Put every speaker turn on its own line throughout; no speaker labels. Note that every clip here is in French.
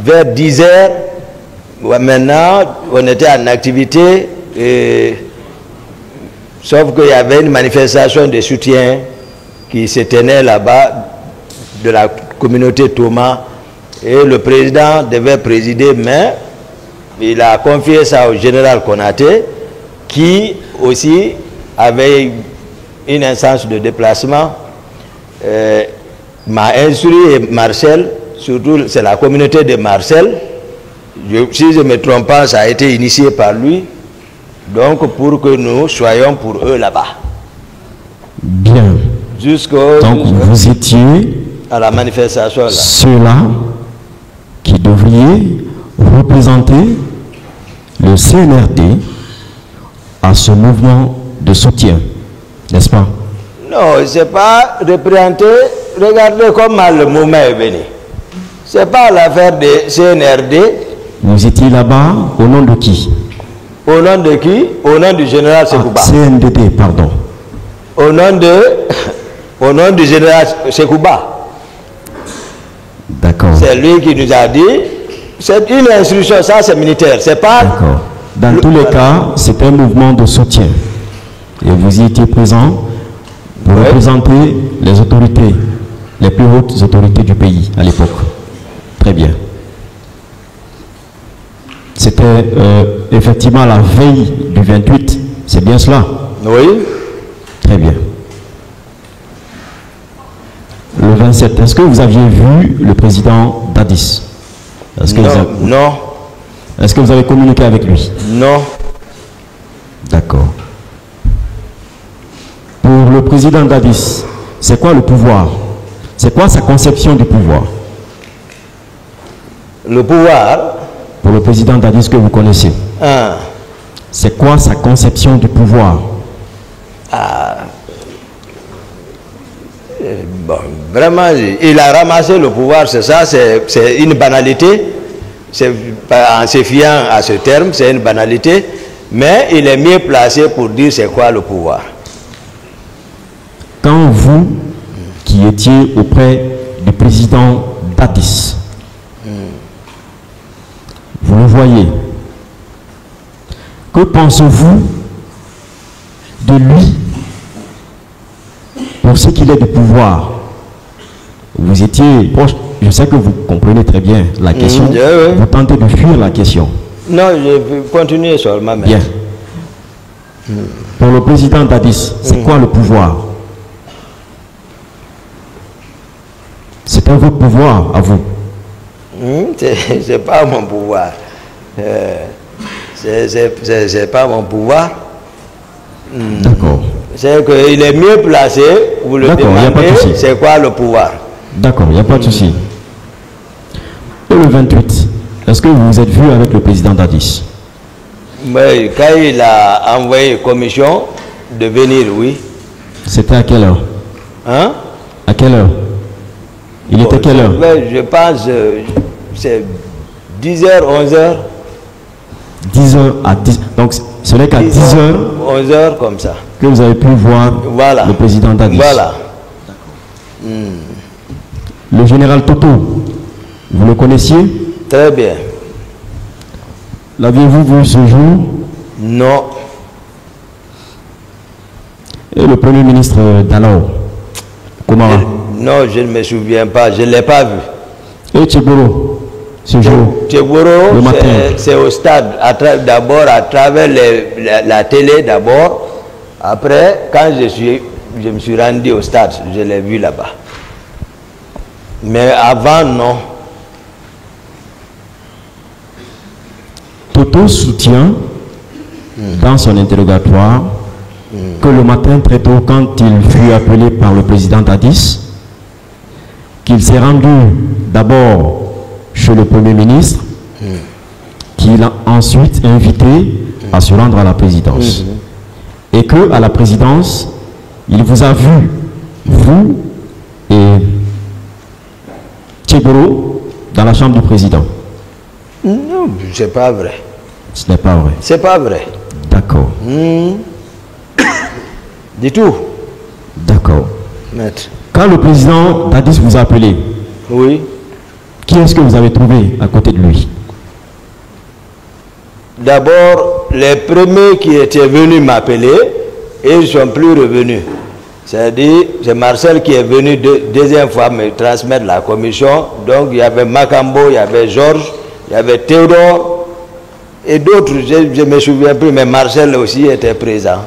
vers 10 heures, maintenant, on était en activité, sauf qu'il y avait une manifestation de soutien qui se tenait là-bas de la communauté Thomas, et le président devait présider, mais il a confié ça au général Konaté, qui aussi avait une instance de déplacement, m'a instruit, et Marcel, surtout c'est la communauté de Marcel, si je ne me trompe pas, ça a été initié par lui, donc pour que nous soyons pour eux là-bas.
Bien. Donc vous étiez
à la manifestation là.
Ceux-là qui devriez représenter le CNRD à ce mouvement de soutien, n'est-ce pas?
Non, c'est pas représenté. Regardez comment le mouvement est venu. C'est pas l'affaire de CNRD.
Vous étiez là-bas au nom de qui?
Au nom de qui? Au nom du général Sekouba.
CNDD, pardon.
Au nom du général Sekouba.
D'accord.
C'est lui qui nous a dit, c'est une instruction, ça c'est militaire, c'est pas...
D'accord. Dans tous les cas, c'est un mouvement de soutien. Et vous y étiez présent pour représenter les autorités, les plus hautes autorités du pays à l'époque. Très bien. C'était effectivement la veille du 28, c'est bien cela?
Oui.
Très bien. Le 27, est-ce que vous aviez vu le président Dadis?
Non.
Est-ce que vous avez communiqué avec lui?
Non.
D'accord. Pour le président Dadis, c'est quoi le pouvoir? C'est quoi sa conception du pouvoir?
Le pouvoir?
Pour le président Dadis que vous connaissez. C'est quoi sa conception du pouvoir?
Bon, vraiment, il a ramassé le pouvoir, c'est ça, c'est une banalité. En se fiant à ce terme, c'est une banalité, mais il est mieux placé pour dire c'est quoi le pouvoir.
Quand vous, qui étiez auprès du président Dadis, vous le voyez, que pensez-vous de lui pour ce qu'il est du pouvoir? Vous étiez proche, je sais que vous comprenez très bien la question, vous tentez de fuir la question.
Non, je vais continuer seulement.
Bien. Pour le président Dadis, c'est quoi le pouvoir? C'est un votre pouvoir à vous.
C'est pas mon pouvoir. C'est pas mon pouvoir.
D'accord.
C'est qu'il est mieux placé, vous le demandez, c'est quoi le pouvoir?
D'accord, il n'y a pas de souci. Et le 28, est-ce que vous vous êtes vu avec le président Dadis?
Mais quand il a envoyé une commission de venir, oui.
C'était à quelle heure?
Hein?
À quelle heure? Il était quelle heure?
Je pense c'est 10h, 11h.
10h à 10. Donc ce n'est qu'à 10h,
11h comme ça
que vous avez pu voir le président Dadis.
Voilà.
Le général Toto, vous le connaissiez?
Très bien.
L'aviez-vous vu ce jour?
Non.
Et le premier ministre d'alors, Komara?
Non, je ne me souviens pas, je ne l'ai pas vu.
Et Tcheboro, ce jour?
Tcheboro, c'est au stade, d'abord à travers la télé d'abord. Après, quand je me suis rendu au stade, je l'ai vu là-bas. Mais avant, non.
Toto soutient dans son interrogatoire que le matin très tôt, quand il fut appelé par le président Dadis, qu'il s'est rendu d'abord chez le Premier ministre, qu'il a ensuite invité à se rendre à la présidence. Et que à la présidence, il vous a vu, vous et Tcheboro, dans la chambre du président.
Non, c'est pas vrai.
Ce n'est pas vrai.
C'est pas vrai.
D'accord.
Du tout.
D'accord.
Maître.
Quand le président Dadis vous a appelé,
oui,
Qui est-ce que vous avez trouvé à côté de lui?
D'abord, les premiers qui étaient venus m'appeler, ils ne sont plus revenus. C'est-à-dire, c'est Marcel qui est venu deuxième fois me transmettre la commission. Donc, il y avait Macambo, il y avait Georges, il y avait Théodore et d'autres, je ne me souviens plus, mais Marcel aussi était présent.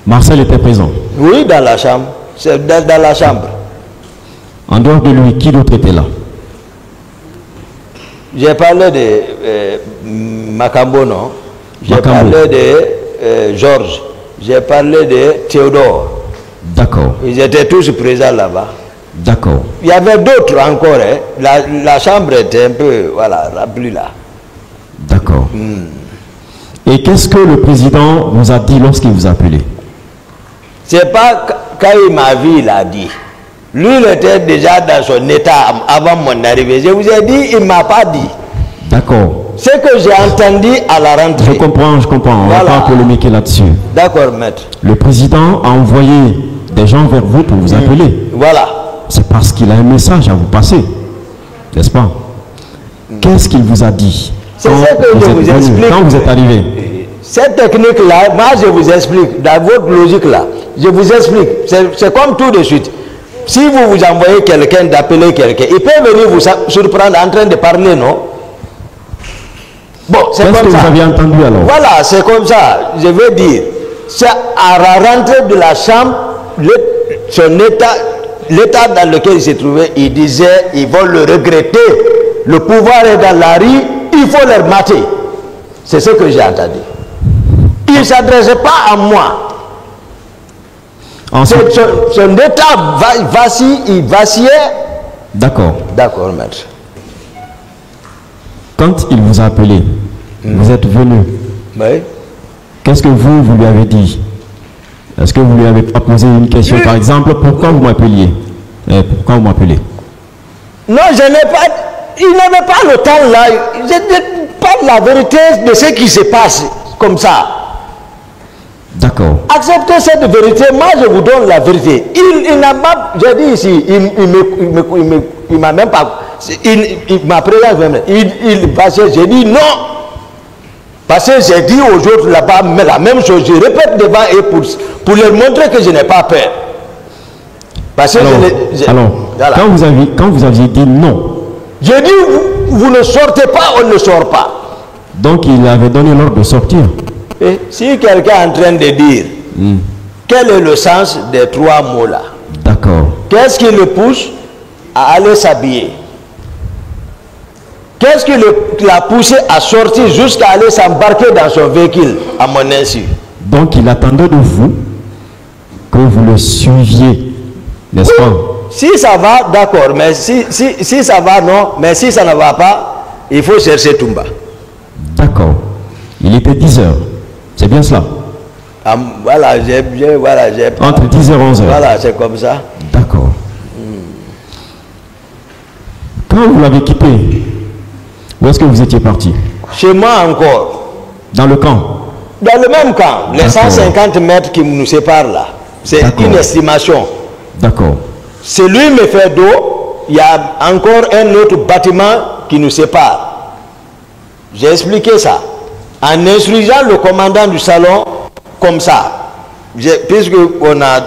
Marcel était présent?
Oui, dans la chambre. C'est dans la chambre.
En dehors de lui, qui d'autre était là?
J'ai parlé de Macambo, non? J'ai parlé de Georges. J'ai parlé de Théodore.
D'accord.
Ils étaient tous présents là-bas.
D'accord.
Il y avait d'autres encore. Hein. La chambre était un peu, voilà, remplie là.
D'accord. Et qu'est-ce que le président vous a dit lorsqu'il vous a appelé?
C'est pas quand il m'a vu, il a dit. Lui, il était déjà dans son état avant mon arrivée. Je vous ai dit, il ne m'a pas dit.
D'accord.
Ce que j'ai entendu à la rentrée.
Je comprends. On
Voilà.
va pas polémiquer là-dessus.
D'accord, maître.
Le président a envoyé des gens vers vous pour vous appeler.
Voilà.
C'est parce qu'il a un message à vous passer. N'est-ce pas? Qu'est-ce qu'il vous a dit
C'est ce que je vous explique.
Quand vous êtes arrivé?
Cette technique-là, moi je vous explique, dans votre logique-là, je vous explique. C'est comme tout de suite. Si vous envoyez quelqu'un d'appeler quelqu'un, il peut venir vous surprendre en train de parler, non? Bon, c'est comme ça.
Qu'est-ce que vous aviez entendu alors?
Voilà, c'est comme ça. Je veux dire, c'est à la rentrée de la chambre, son état, l'état dans lequel il se trouvait, il disait, ils vont le regretter. Le pouvoir est dans la rue, il faut leur mater. C'est ce que j'ai entendu. Il ne s'adressait pas à moi. Son état il vacillait.
D'accord.
D'accord, maître.
Quand il vous a appelé, vous êtes venu.
Oui.
Qu'est-ce que vous lui avez dit? Est-ce que vous lui avez pas posé une question, par exemple, pourquoi vous m'appeliez? Pourquoi vous m'appelez?
Non, je n'ai pas... Il n'avait pas le temps là. Je ne parle la vérité de ce qui se passe comme ça.
D'accord.
Acceptez cette vérité, moi je vous donne la vérité. Il n'a pas... J'ai dit ici, il m'a même pas... Il m'a présent même. J'ai dit non. Parce que j'ai dit aux autres là-bas la même chose. Je répète devant eux pour leur montrer que je n'ai pas peur. Parce que
alors,
voilà.
Quand vous aviez dit non,
j'ai dit vous ne sortez pas, on ne sort pas.
Donc il avait donné l'ordre de sortir.
Et si quelqu'un est en train de dire quel est le sens des trois mots là?
D'accord.
Qu'est-ce qui le pousse à aller s'habiller? Qu'est-ce qui l'a poussé à sortir jusqu'à aller s'embarquer dans son véhicule à mon insu?
Donc il attendait de vous que vous le suiviez, n'est-ce pas?
Si ça va, d'accord, mais si ça va, non, mais si ça ne va pas, il faut chercher Toumba.
D'accord. Il était 10 heures, c'est bien cela?
Voilà, j'ai
entre 10h et 11h.
Voilà, c'est comme ça.
D'accord. Quand vous l'avez quitté, où est-ce que vous étiez parti?
Chez moi encore.
Dans le camp?
Dans le même camp. Les 150 mètres qui nous séparent là. C'est une estimation.
D'accord.
Celui me fait d'eau, il y a encore un autre bâtiment qui nous sépare. J'ai expliqué ça. En instruisant le commandant du salon comme ça. Puisqu'on a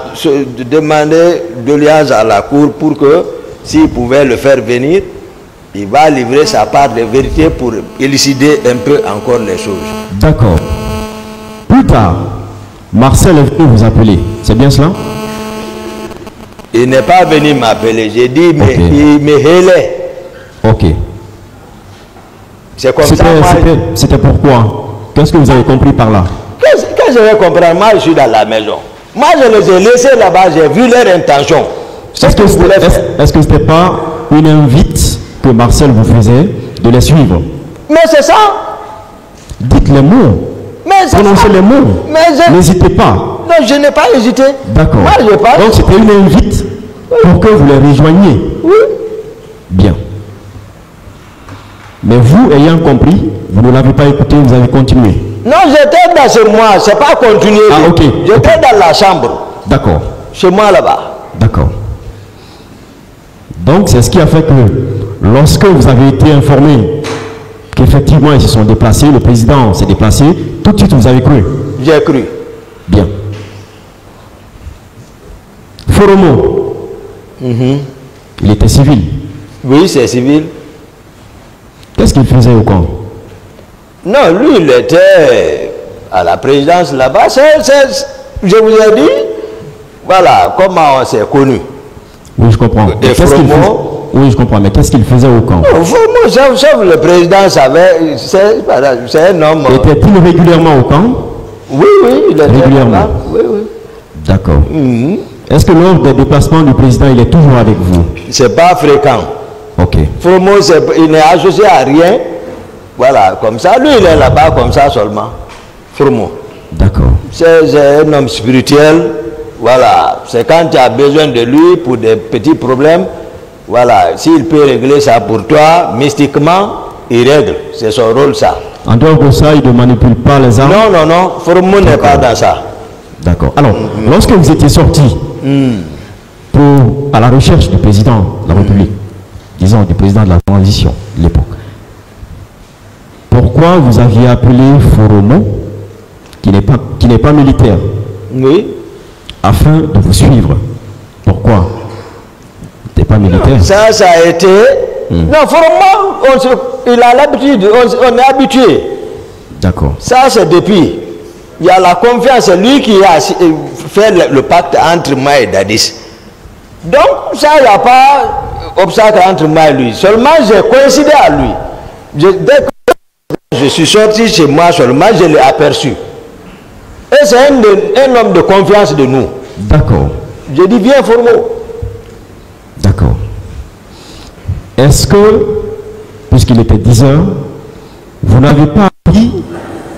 demandé d'audience à la cour pour que s'il pouvait le faire venir, il va livrer sa part de vérité pour élucider un peu encore les choses.
D'accord. Plus tard, Marcel est venu vous appeler. C'est bien cela?
Il n'est pas venu m'appeler. J'ai dit, mais il me hélait.
Ok.
C'est comme ça.
C'était pourquoi? Qu'est-ce que vous avez compris par là?
Qu'est-ce que je vais comprendre? Moi, je suis dans la maison. Moi, je les ai laissés là-bas. J'ai vu leur intention.
Est-ce que ce n'était pas une invite que Marcel vous faisait de les suivre?
Mais c'est ça.
Dites les mots. Prononcez les mots. N'hésitez pas.
Non, je n'ai pas hésité.
D'accord. Donc c'était une invite pour que vous les rejoigniez.
Oui.
Bien. Mais vous, ayant compris, vous ne l'avez pas écouté, vous avez continué.
Non, j'étais dans chez moi, c'est pas continué.
Ah, ok.
J'étais dans la chambre.
D'accord.
Chez moi là-bas.
D'accord. Donc c'est ce qui a fait que lorsque vous avez été informé qu'effectivement ils se sont déplacés, le président s'est déplacé, tout de suite vous avez cru?
J'ai cru.
Bien. Foromo, il était civil.
Oui, c'est civil.
Qu'est-ce qu'il faisait au camp?
Non, lui, il était à la présidence là-bas. Je vous ai dit, voilà comment on s'est connu.
Oui, je comprends.
Et Foromo,
oui, je comprends, mais qu'est-ce qu'il faisait au camp?
Foromo, sauf le président savait, c'est un homme.
Était-il régulièrement au camp?
Oui, il était
régulièrement.
Là. Oui.
D'accord. Est-ce que lors des déplacements du président, il est toujours avec vous?
C'est pas fréquent.
Ok.
Foromo, il n'est associé à rien. Voilà, comme ça. Lui, il est là-bas comme ça seulement. Foromo.
D'accord.
C'est un homme spirituel. Voilà. C'est quand tu as besoin de lui pour des petits problèmes. Voilà. S'il peut régler ça pour toi, mystiquement, il règle. C'est son rôle, ça.
En dehors de ça, il ne manipule pas les armes?
Non. Foromo n'est pas dans ça.
D'accord. Alors, lorsque vous étiez sorti à la recherche du président de la République, disons du président de la transition de l'époque, pourquoi vous aviez appelé Foromo, qui n'est pas militaire,
oui,
afin de vous suivre? Pourquoi? Il n'est pas militaire.
Ça a été... Non, Foromo, il a l'habitude, on est habitué.
D'accord.
Ça, c'est depuis. Il y a la confiance, c'est lui qui a fait le pacte entre moi et Dadis. Donc, ça, il n'y a pas d'obstacle entre moi et lui. Seulement, j'ai coïncidé à lui. Dès que je suis sorti chez moi seulement, je l'ai aperçu. Et c'est un homme de confiance de nous.
D'accord.
Je dis, viens, Foromo.
D'accord. Est-ce que, puisqu'il était 10 heures, vous n'avez pas appris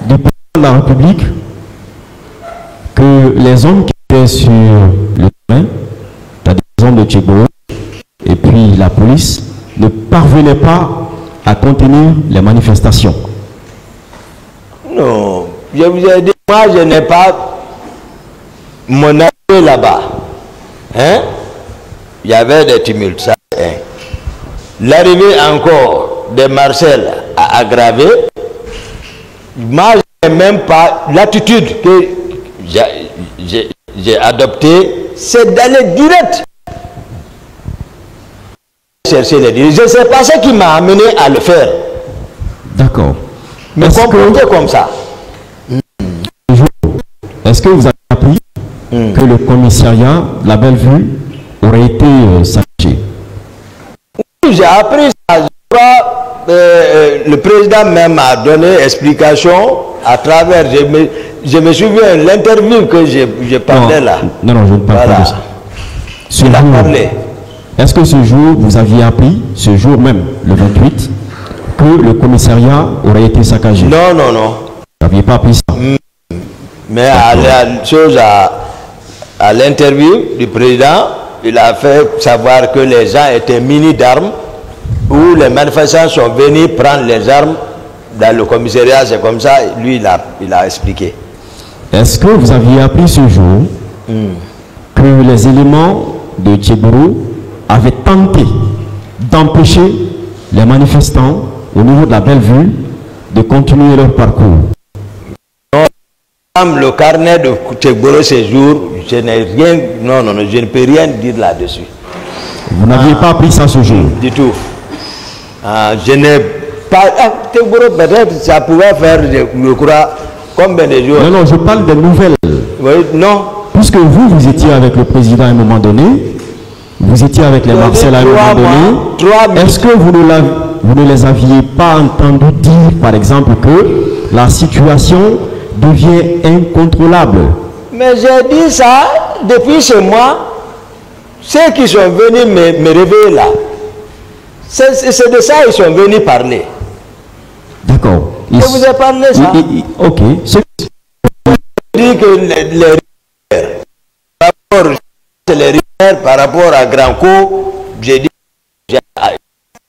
du président de la République que les hommes qui étaient sur le terrain, c'est-à-dire les hommes de Tchegoro, et puis la police, ne parvenaient pas à contenir les manifestations?
Non, je vous ai dit, moi je n'ai pas mon arrivée là-bas. Hein? Il y avait des tumultes, ça. Hein? L'arrivée encore de Marcel a aggravé. Moi je n'ai même pas l'attitude que j'ai adoptée, c'est d'aller direct chercher les dirigeants. Je ne sais pas ce qui m'a amené à le faire.
D'accord.
Mais comporter comme ça.
Est-ce que vous avez appris que le commissariat de la Bellevue aurait été saccagé?
Oui, j'ai appris ça. Je crois, le président même a donné explication à travers. Je me souviens de l'interview que j'ai parlé là.
Non, je ne parle pas de ça.
Il a parlé.
Est-ce que ce jour, vous aviez appris, ce jour même, le 28, que le commissariat aurait été saccagé?
Non.
Vous n'aviez pas appris ça?
Mais à l'interview du président, il a fait savoir que les gens étaient munis d'armes, où les manifestants sont venus prendre les armes dans le commissariat. C'est comme ça, lui, il a expliqué.
Est-ce que vous aviez appris ce jour que les éléments de Tchegoro avaient tenté d'empêcher les manifestants au niveau de la Bellevue de continuer leur parcours?
Non, le carnet de Tchegoro ce jour, je n'ai rien, non, je ne peux rien dire là-dessus.
Vous n'aviez pas appris ça ce jour?
Du tout. Je n'ai pas... Tchegoro, peut-être, ça pouvait faire, je crois, combien de jours?
Non, je parle des nouvelles.
Oui, non.
Puisque vous étiez avec le président à un moment donné, vous étiez avec les Marcel à un moment donné, est-ce que vous ne les aviez pas entendus dire, par exemple, que la situation devient incontrôlable?
Mais j'ai dit ça depuis chez moi. Ceux qui sont venus me réveiller là, c'est de ça qu'ils sont venus parler.
D'accord.
Je vous ai parlé ça.
Ok.
Je dis que les rivières par rapport à Grand-Co, j'ai dit,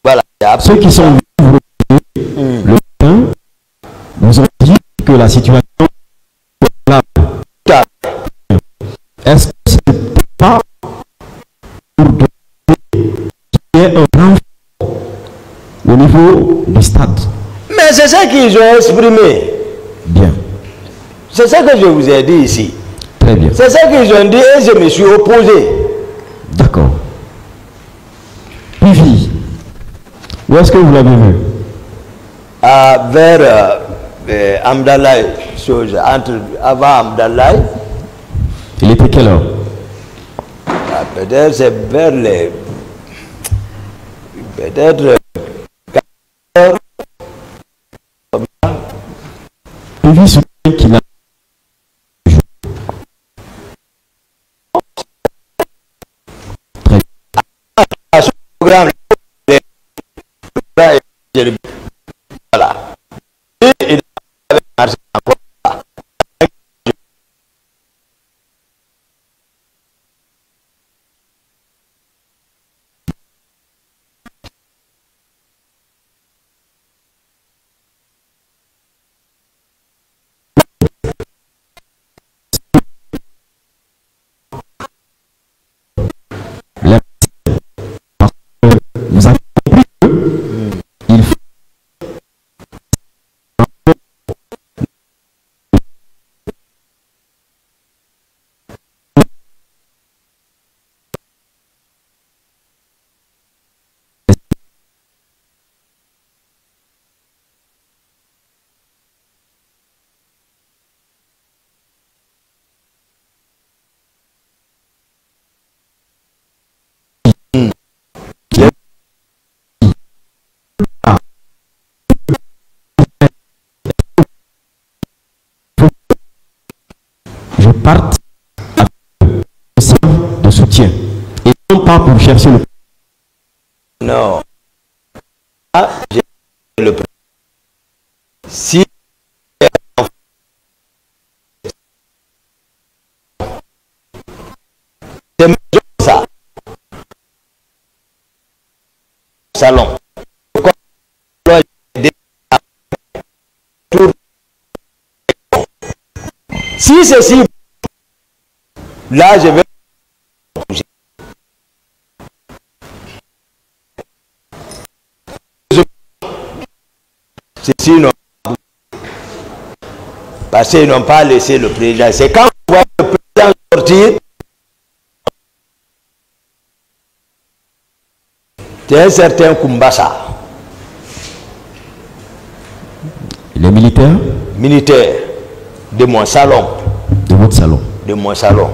voilà.
Ceux qui sont venus le matin vous ont dit que la situation est là. Est-ce que ce n'est pas pour donner qu'il y ait un renfort niveau du stade.
Mais c'est ça qu'ils ont exprimé.
Bien.
C'est ça que je vous ai dit ici.
Très bien.
C'est ça qu'ils ont dit et je me suis opposé.
D'accord. Pivi, où est-ce que vous l'avez vu?
Vers Amdallah, avant Amdallah.
Il était quelle heure?
Peut-être c'est vers les... Peut-être...
Pivi soutient qu'il a... Très bien.
Programme, voilà. Et il avait marché encore.
Vous avez compris qu'il faut je parte avec de soutien et non pas pour chercher le...
Non. Ah, j'ai le... Si c'est ça. Salon. Si c'est si, là je vais... Ceci non. Parce qu'ils n'ont pas laissé le président. C'est quand on voit le président sortir, c'est un certain Kumbasa.
Les militaires
Militaire de mon salon.
de votre salon.
De mon salon.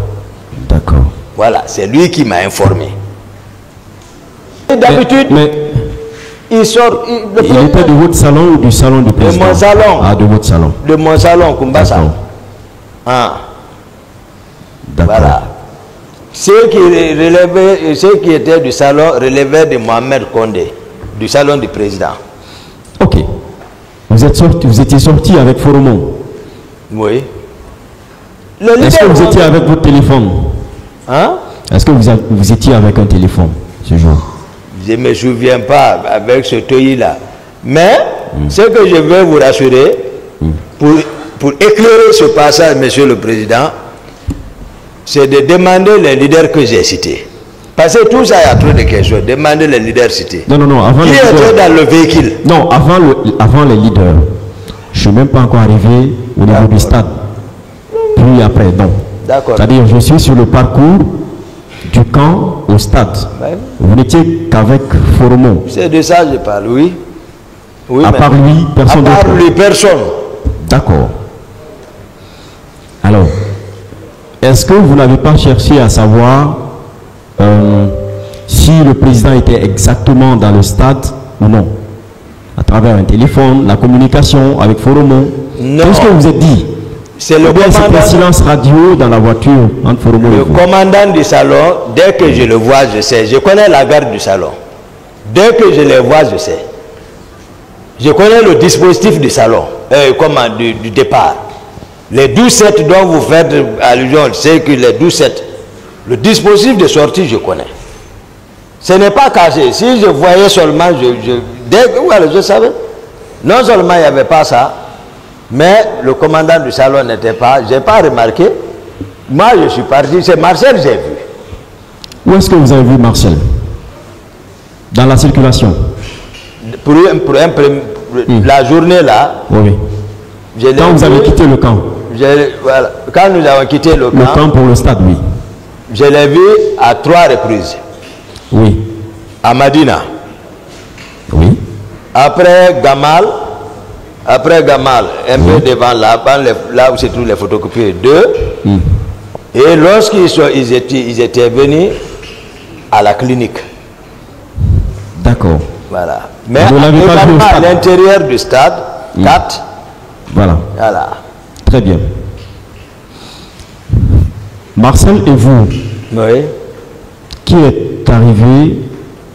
D'accord.
Voilà, c'est lui qui m'a informé. D'habitude, il sort.
Il était de votre salon ou du salon du président?
De mon salon.
Ah, de votre salon.
De mon salon, Kumbasa. Ah. Voilà. Ceux qui étaient du salon relevaient de Mohamed Condé, du salon du président.
Ok. Vous étiez sorti avec Foromon.
Oui.
Est-ce que vous étiez avec votre téléphone?
Hein?
Est-ce que vous étiez avec un téléphone ce jour?
Je ne me souviens pas avec ce toyi-là. Mais ce que je veux vous rassurer, pour éclairer ce passage, Monsieur le Président, c'est de demander les leaders que j'ai cités. Parce que tout ça, il y a trop de questions. Demandez les leaders cités.
Non, non, non. Avant
qui était dans le véhicule?
Non, avant les leaders. Je ne suis même pas encore arrivé au niveau du stade. Puis après, non.
D'accord.
C'est-à-dire, je suis sur le parcours du camp au stade.
Ouais.
Vous n'étiez qu'avec Foromon.
C'est de ça que je parle, oui. Oui,
à part lui, personne d'autre.
À part lui, personne.
D'accord. Alors, est-ce que vous n'avez pas cherché à savoir si le président était exactement dans le stade ou non? À travers un téléphone, la communication avec Foromon. Qu'est-ce que vous êtes dit?
C'est le
commandant. Silence radio dans la voiture entre Foromon et vous.
Le commandant du salon, dès que je le vois, je sais. Je connais la garde du salon. Dès que je les vois, je sais. Je connais le dispositif du salon, du départ. Les 12-7 dont vous faites allusion, c'est que les 12-7, le dispositif de sortie, je connais. Ce n'est pas caché. Si je voyais seulement, je savais. Non seulement il n'y avait pas ça, mais le commandant du salon n'était pas, je n'ai pas remarqué. Moi, je suis parti, c'est Marcel, j'ai vu.
Où est-ce que vous avez vu Marcel? Dans la circulation?
La journée là,
Oui. Quand vous avez quitté le camp?
Voilà, quand nous avons quitté le camp.
Le camp pour le stade, oui.
Je l'ai vu à 3 reprises.
Oui.
À Madina.
Oui.
Après Gamal, un peu devant là où se trouvent les photocopies, 2. Et lorsqu'ils étaient venus à la clinique.
D'accord.
Voilà. Mais
également
à l'intérieur du stade, 4.
Voilà.
Voilà.
Très bien. Marcel et vous,
oui.
Qui est arrivé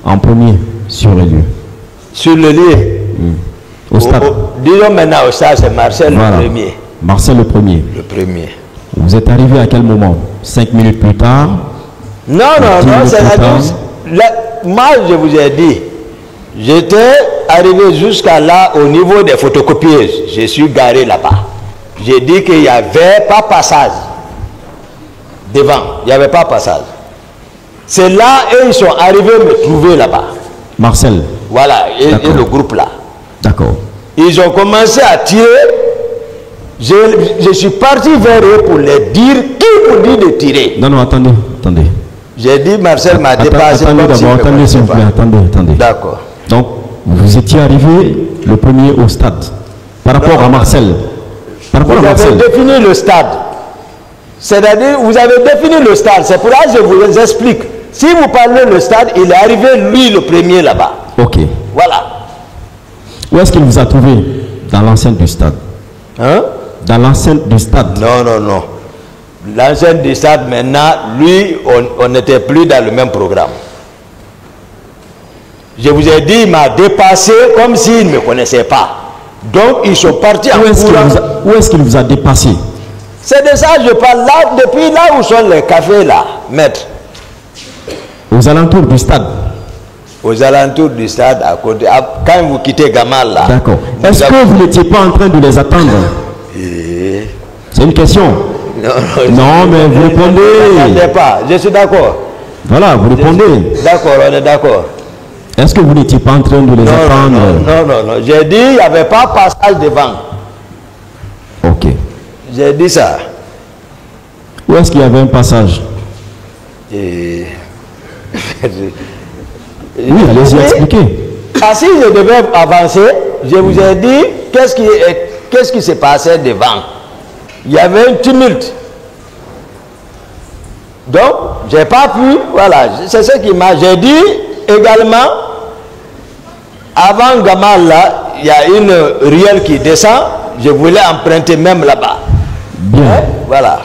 en premier sur le lieu?
Sur le lieu?
Au stade.
Disons maintenant au stade, c'est Marcel le premier.
Marcel le premier.
Le premier.
Vous êtes arrivé à quel moment? 5 minutes plus tard?
Non, c'est-à-dire, moi je vous ai dit, j'étais arrivé jusqu'à là au niveau des photocopieuses. Je suis garé là-bas. J'ai dit qu'il n'y avait pas passage. Devant, il n'y avait pas passage. C'est là et ils sont arrivés me trouver là-bas.
Marcel.
Voilà, et le groupe là.
D'accord.
Ils ont commencé à tirer. Je suis parti vers eux pour les dire qui vous dit de tirer.
Non, attendez.
J'ai dit Marcel m'a dépassé.
Attendez s'il vous plaît, attendez.
D'accord.
Donc, vous étiez arrivé le premier au stade. Par rapport à Marcel.
Vous avez défini le stade. C'est-à-dire, vous avez défini le stade. C'est pour ça que je vous explique. Si vous parlez le stade, il est arrivé lui le premier là-bas.
Ok.
Voilà.
Où est-ce qu'il vous a trouvé? Dans l'enceinte du stade.
Hein?
Dans l'enceinte du stade.
Non. L'enceinte du stade, maintenant, lui, on n'était plus dans le même programme. Je vous ai dit, il m'a dépassé comme s'il ne me connaissait pas. Donc, ils sont partis en courant.
Où est-ce qu'il vous a dépassé?
C'est de ça que je parle là, depuis là où sont les cafés là, maître.
Aux alentours du stade.
Aux alentours du stade, à côté. Quand vous quittez Gamal là.
D'accord. Est-ce que vous n'étiez pas en train de les attendre? C'est une question. Non, mais vous répondez.
Je suis d'accord.
Voilà, vous répondez.
D'accord, on est d'accord.
Est-ce que vous n'étiez pas en train de les attendre?
Non. J'ai dit il n'y avait pas passage devant.
Ok.
J'ai dit ça.
Où est-ce qu'il y avait un passage?
Oui,
allez-y expliquer.
Si je devais avancer, je vous ai dit qu'est-ce qui se passait devant. Il y avait un tumulte. Donc, je n'ai pas pu, voilà, c'est ce qui m'a... J'ai dit également, avant Gamal là, il y a une ruelle qui descend, je voulais emprunter même là-bas.
Bien.
Voilà.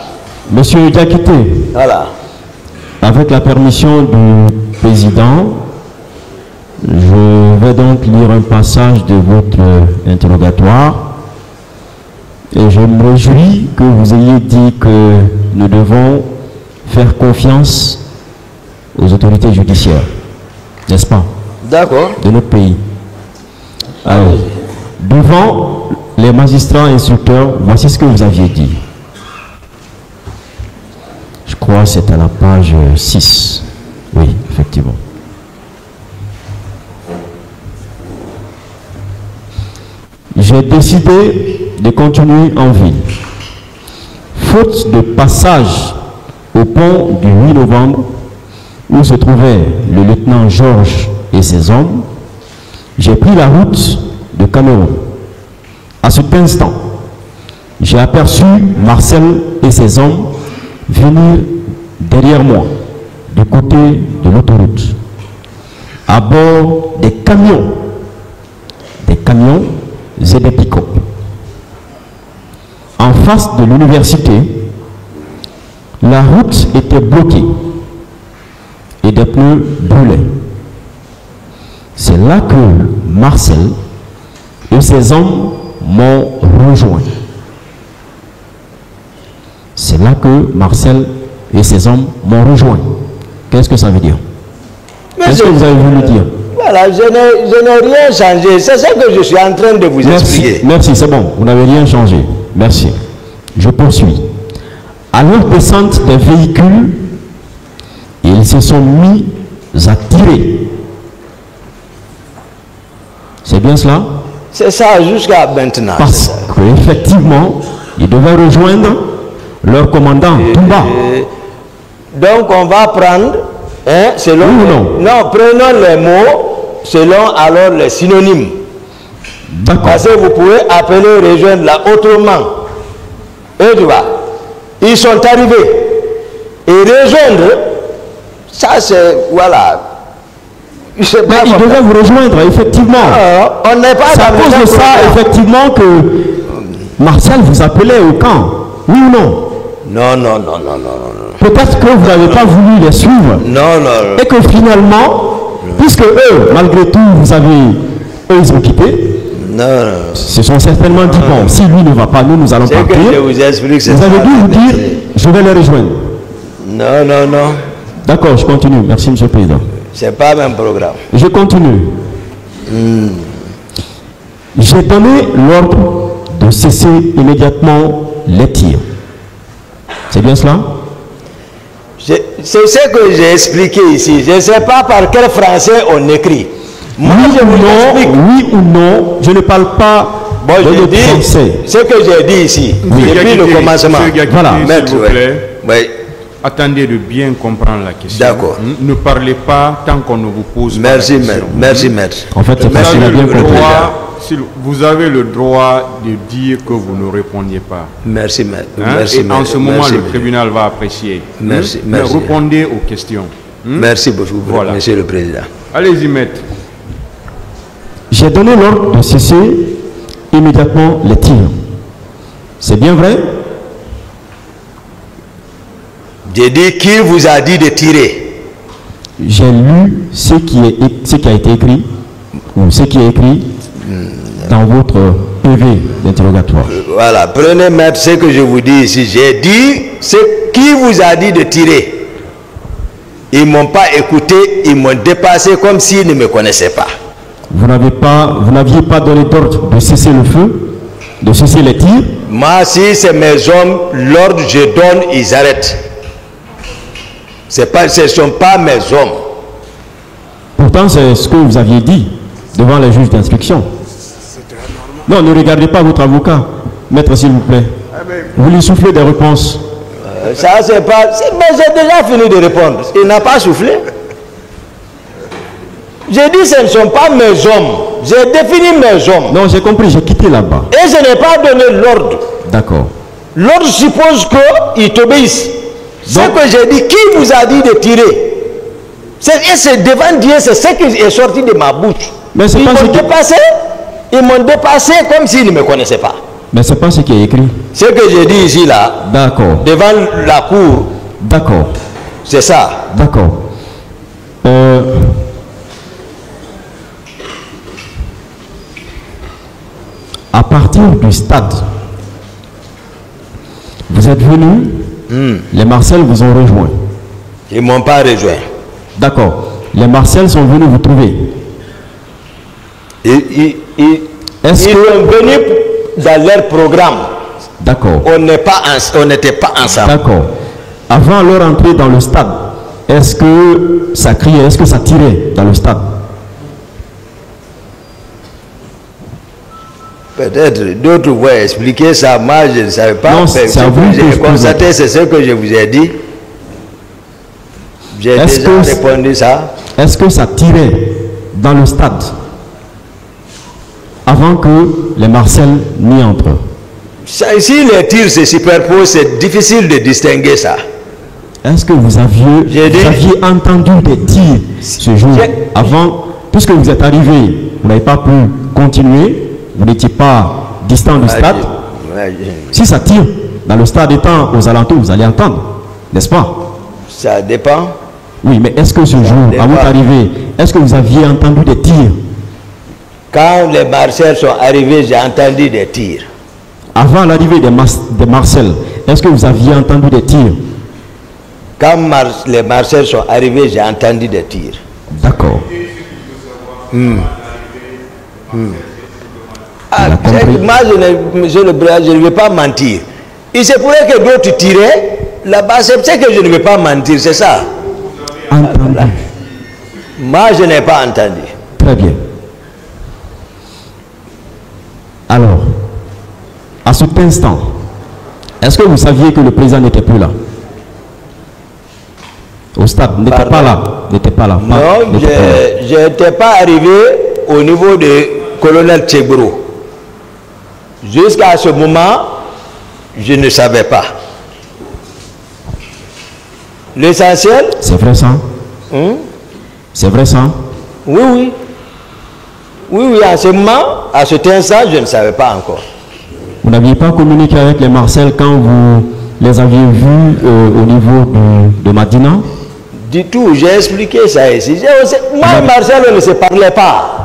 Monsieur Diakité.
Voilà.
Avec la permission du président, je vais donc lire un passage de votre interrogatoire. Et je me réjouis que vous ayez dit que nous devons faire confiance aux autorités judiciaires, n'est-ce pas?
D'accord.
De notre pays. Alors, devant les magistrats instructeurs, voici ce que vous aviez dit. Je crois que c'est à la page 6. Oui, effectivement. J'ai décidé de continuer en ville. Faute de passage au pont du 8 novembre, où se trouvait le lieutenant Georges et ses hommes, j'ai pris la route de Cameroun. À cet instant, j'ai aperçu Marcel et ses hommes venir derrière moi, du côté de l'autoroute, à bord des camions et des pick-up. En face de l'université, la route était bloquée et des pneus brûlaient. C'est là que Marcel et ses hommes m'ont rejoint. C'est là que Marcel et ses hommes m'ont rejoint. Qu'est-ce que ça veut dire? Qu'est-ce que vous avez voulu dire?
Voilà, je n'ai rien changé. C'est ça que je suis en train de vous expliquer.
Merci, c'est bon. Vous n'avez rien changé. Merci. Je poursuis. À leur descente des véhicules, ils se sont mis à tirer. C'est bien cela?
C'est ça jusqu'à maintenant.
Parce qu'effectivement, ils devaient rejoindre leur commandant Toumba.
Donc on va prendre, hein, selon...
Oui ou non?
Non, prenons les mots selon alors les synonymes.
D'accord.
Parce que vous pouvez appeler rejoindre là autrement. Et tu vois, ils sont arrivés. Et rejoindre, ça c'est, voilà.
Mais ils devaient vous rejoindre, effectivement.
On n'est pas
c'est à cause de ça, effectivement, que Martial vous appelait au camp. Oui ou non?
Non, non, non, non, non.
Peut-être que vous n'avez pas voulu les suivre.
Non, non.
Et que finalement, puisque eux, malgré tout, eux, ils ont quitté.
Non, non.
Se sont certainement dit, bon, si lui ne va pas, nous allons partir.
Je vous explique,
vous avez dû vous dire, je vais les rejoindre.
Non, non, non.
D'accord, je continue. Merci, M. le Président.
C'est pas le même programme.
Je continue. J'ai donné l'ordre de cesser immédiatement les tirs. C'est bien cela?
C'est ce que j'ai expliqué ici. Je ne sais pas par quel français on écrit. Moi,
oui,
je vous explique.
Oui ou non, je ne parle pas de français.
Ce que j'ai dit ici, depuis le commencement.
Voilà,
maître,
s'il vous plaît.
Oui.
Attendez de bien comprendre la question.
D'accord.
Ne parlez pas tant qu'on ne vous pose pas la question.
Merci, maître.
En fait, c'est facile à bien comprendre.
Vous avez le droit de dire que vous ne répondiez pas.
Merci, maître.
Et en ce moment, le tribunal va apprécier.
Merci.
Mais répondez aux questions.
Merci beaucoup, voilà. Monsieur le Président.
Allez-y, maître.
J'ai donné l'ordre de cesser immédiatement les tirs. C'est bien vrai?
J'ai dit, qui vous a dit de tirer?
J'ai lu ce qui a été écrit, ou ce qui est écrit dans votre PV d'interrogatoire.
Voilà, prenez, maître, ce que je vous dis ici. J'ai dit, c'est qui vous a dit de tirer? Ils ne m'ont pas écouté, ils m'ont dépassé comme s'ils ne me connaissaient pas.
Vous n'aviez pas donné d'ordre de cesser le feu, de cesser les tirs?
Moi, si c'est mes hommes, l'ordre je donne, ils arrêtent. Ce ne sont pas mes hommes.
Pourtant, c'est ce que vous aviez dit devant les juges d'instruction. Non, ne regardez pas votre avocat. Maître, s'il vous plaît. Vous lui soufflez des réponses.
Ça, c'est pas... Mais j'ai déjà fini de répondre. Il n'a pas soufflé. J'ai dit, ce ne sont pas mes hommes. J'ai défini mes hommes.
Non, j'ai compris, j'ai quitté là-bas.
Et je n'ai pas donné l'ordre.
D'accord.
L'ordre suppose qu'ils t'obéissent. Ce que j'ai dit, qui vous a dit de tirer? C'est devant Dieu, c'est ce qui est sorti de ma bouche.
Mais
ils m'ont dépassé comme s'ils ne me connaissaient pas.
Mais ce n'est pas ce qui est écrit.
Ce que j'ai dit ici, là, devant la cour.
D'accord.
C'est ça.
D'accord. À partir du stade, vous êtes venu, les Martials vous ont rejoint.
Ils ne m'ont pas rejoint.
D'accord. Les Martials sont venus vous trouver.
Ils sont venus dans leur programme.
D'accord.
On n'était pas ensemble.
D'accord. Avant leur entrée dans le stade, est-ce que ça criait, est-ce que ça tirait dans le stade?
Peut-être d'autres vont expliquer ça. Moi, je ne savais pas.
Non, c'est à vous que
j'ai constaté, c'est ce que je vous ai dit. J'ai déjà répondu ça.
Est-ce que ça tirait dans le stade avant que les Martials n'y entrent?
Si les tirs se superposent, c'est difficile de distinguer ça.
Est-ce que vous aviez entendu des tirs ce jour avant, puisque vous êtes arrivé, vous n'avez pas pu continuer, vous n'étiez pas distant du stade? Si ça tire dans le stade étant aux alentours, vous allez entendre, n'est-ce pas?
Ça dépend.
Oui, mais est-ce que ce jour, à votre arrivée, est-ce que vous aviez entendu des tirs?
Quand les Martials sont arrivés, j'ai entendu des tirs.
Avant l'arrivée des Martials, est-ce que vous aviez entendu des tirs?
Quand les Martials sont arrivés, j'ai entendu des tirs.
D'accord.
Moi, je ne vais pas mentir. Il se pourrait que d'autres tiraient. Là-bas, c'est que je ne vais pas mentir, c'est ça.
Entendu.
Moi, je n'ai pas entendu.
Très bien. Alors, à cet instant, est-ce que vous saviez que le président n'était plus là? Au stade, n'était pas là. N'était pas là.
Non, je n'étais pas arrivé au niveau de colonel Tchegboro. Jusqu'à ce moment, je ne savais pas. L'essentiel...
C'est vrai ça? C'est vrai ça?
Oui, oui. Oui, oui, à ce moment, à cet instant, je ne savais pas encore.
Vous n'aviez pas communiqué avec les Marcel quand vous les aviez vus au niveau de Madina?
Du tout, j'ai expliqué ça ici. Moi et Marcel, on ne se parlait pas.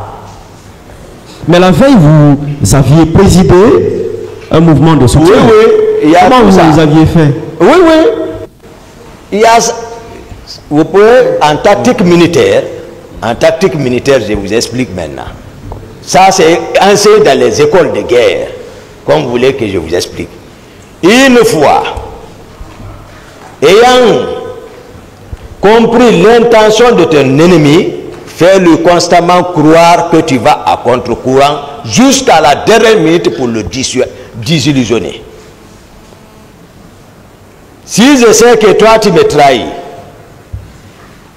Mais la veille, vous aviez présidé un mouvement de soutien.
Oui, oui.
Comment vous aviez fait?
Oui, oui. Il y a, vous pouvez, en tactique militaire, je vous explique maintenant. Ça, c'est enseigné dans les écoles de guerre, comme vous voulez que je vous explique. Une fois, ayant compris l'intention de ton ennemi, fais-lui constamment croire que tu vas à contre-courant jusqu'à la dernière minute pour le désillusionner. Si je sais que toi tu me trahis,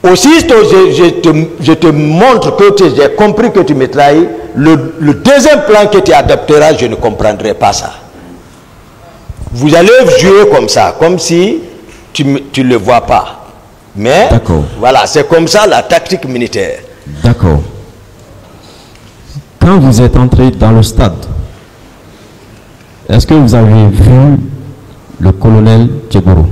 aussitôt je te montre que j'ai compris que tu me trahis, le deuxième plan que tu adopteras, je ne comprendrai pas ça. Vous allez jouer comme ça, comme si tu ne le vois pas. Mais voilà, c'est comme ça la tactique militaire.
D'accord. Quand vous êtes entré dans le stade, est-ce que vous avez vu le colonel Tchegboro?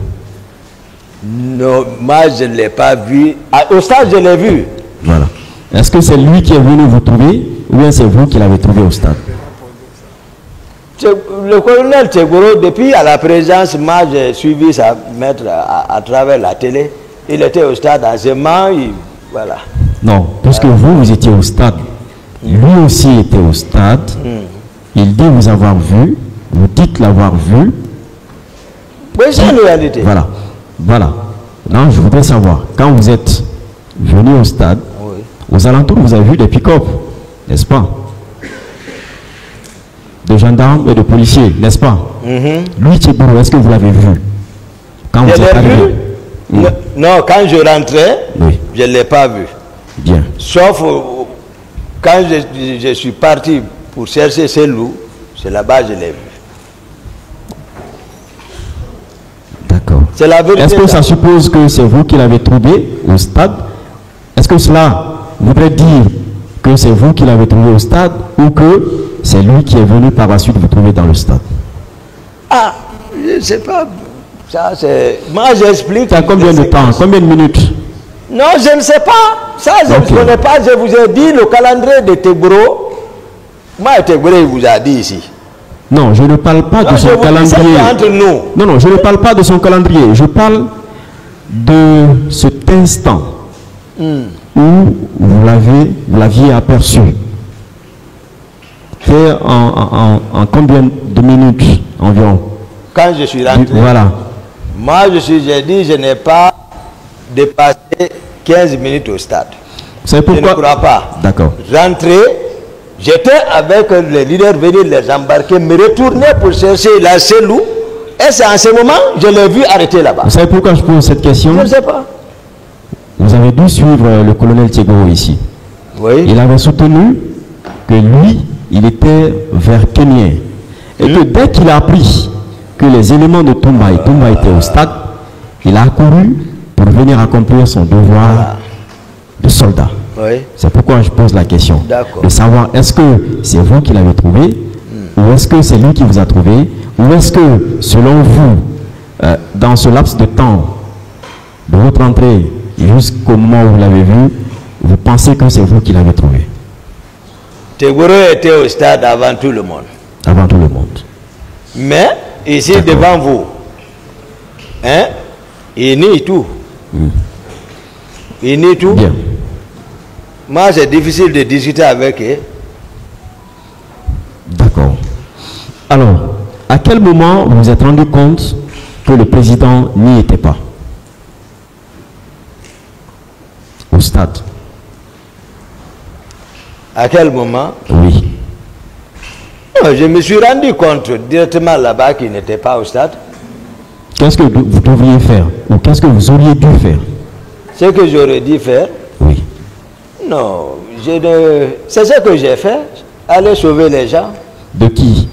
Non, moi je ne l'ai pas vu. Au stade, je l'ai vu.
Voilà. Est-ce que c'est lui qui est venu vous trouver ou bien c'est vous qui l'avez trouvé au stade?
Le colonel Tchegboro, depuis à la présence, moi j'ai suivi sa maître à travers la télé. Il était au stade en ce moment, voilà.
Non, puisque vous étiez au stade, lui aussi était au stade. Il dit vous avoir vu, vous dites l'avoir vu.
Oui, c'est une réalité.
Voilà. Voilà. Non, je voudrais savoir, quand vous êtes venu au stade, aux alentours, vous avez vu des pick-up, n'est-ce pas? De gendarmes et de policiers, n'est-ce pas? Lui, Tchegboro, est-ce que vous l'avez vu? Quand vous êtes arrivé?
Non, quand je rentrais, je ne l'ai pas vu.
Bien.
Sauf quand je suis parti pour chercher ces loups, c'est là-bas que je l'ai vu.
D'accord.
C'est la vérité.
Est-ce que ça suppose que c'est vous qui l'avez trouvé au stade? Est-ce que cela voudrait dire que c'est vous qui l'avez trouvé au stade ou que c'est lui qui est venu par la suite vous trouver dans le stade?
Ah, je ne sais pas. Ça, c'est... Moi, j'explique.
Ça combien de temps? Combien de minutes?
Non, je ne sais pas. Ça, je ne connais pas. Je vous ai dit le calendrier de Tchegboro. Moi, Tchegboro, il vous a dit ici.
Non, je ne parle pas de son calendrier.
Entre nous.
Non, non, je ne parle pas de son calendrier. Je parle de cet instant où vous l'aviez aperçu. C'est en combien de minutes environ?
Quand je suis rentré.
Voilà.
Moi, j'ai dit, je n'ai pas dépassé 15 minutes au stade.
C'est pourquoi?
Je ne crois pas.
D'accord.
Rentré, j'étais avec les leaders venir les embarquer, me retourner pour chercher la cellule. Et c'est en ce moment, je l'ai vu arrêter là-bas.
Vous savez pourquoi je pose cette question?
Je ne sais pas.
Vous avez dû suivre le colonel Tchegboro ici.
Oui.
Il avait soutenu que lui, il était vers Kenien. Et que dès qu'il a appris que les éléments de Toumba étaient au stade, il a couru pour venir accomplir son devoir de soldat.
Oui.
C'est pourquoi je pose la question.
D'accord.
De savoir, est-ce que c'est vous qui l'avez trouvé ou est-ce que c'est lui qui vous a trouvé ou est-ce que, selon vous, dans ce laps de temps de votre entrée jusqu'au moment où vous l'avez vu, vous pensez que c'est vous qui l'avez trouvé?
Tchegboro était au stade avant tout le monde.
Avant tout le monde.
Mais, ici devant vous, hein, il nie tout. Il nie tout.
Bien.
Moi, c'est difficile de discuter avec eux.
D'accord. Alors, à quel moment vous vous êtes rendu compte que le président n'y était pas? Au stade.
À quel moment?
Oui.
Non, je me suis rendu compte directement là-bas qu'il n'était pas au stade.
Qu'est-ce que vous devriez faire? Ou qu'est-ce que vous auriez dû faire?
Ce que j'aurais dû faire?
Oui.
Non, c'est ce que j'ai fait. Aller sauver les gens.
De qui?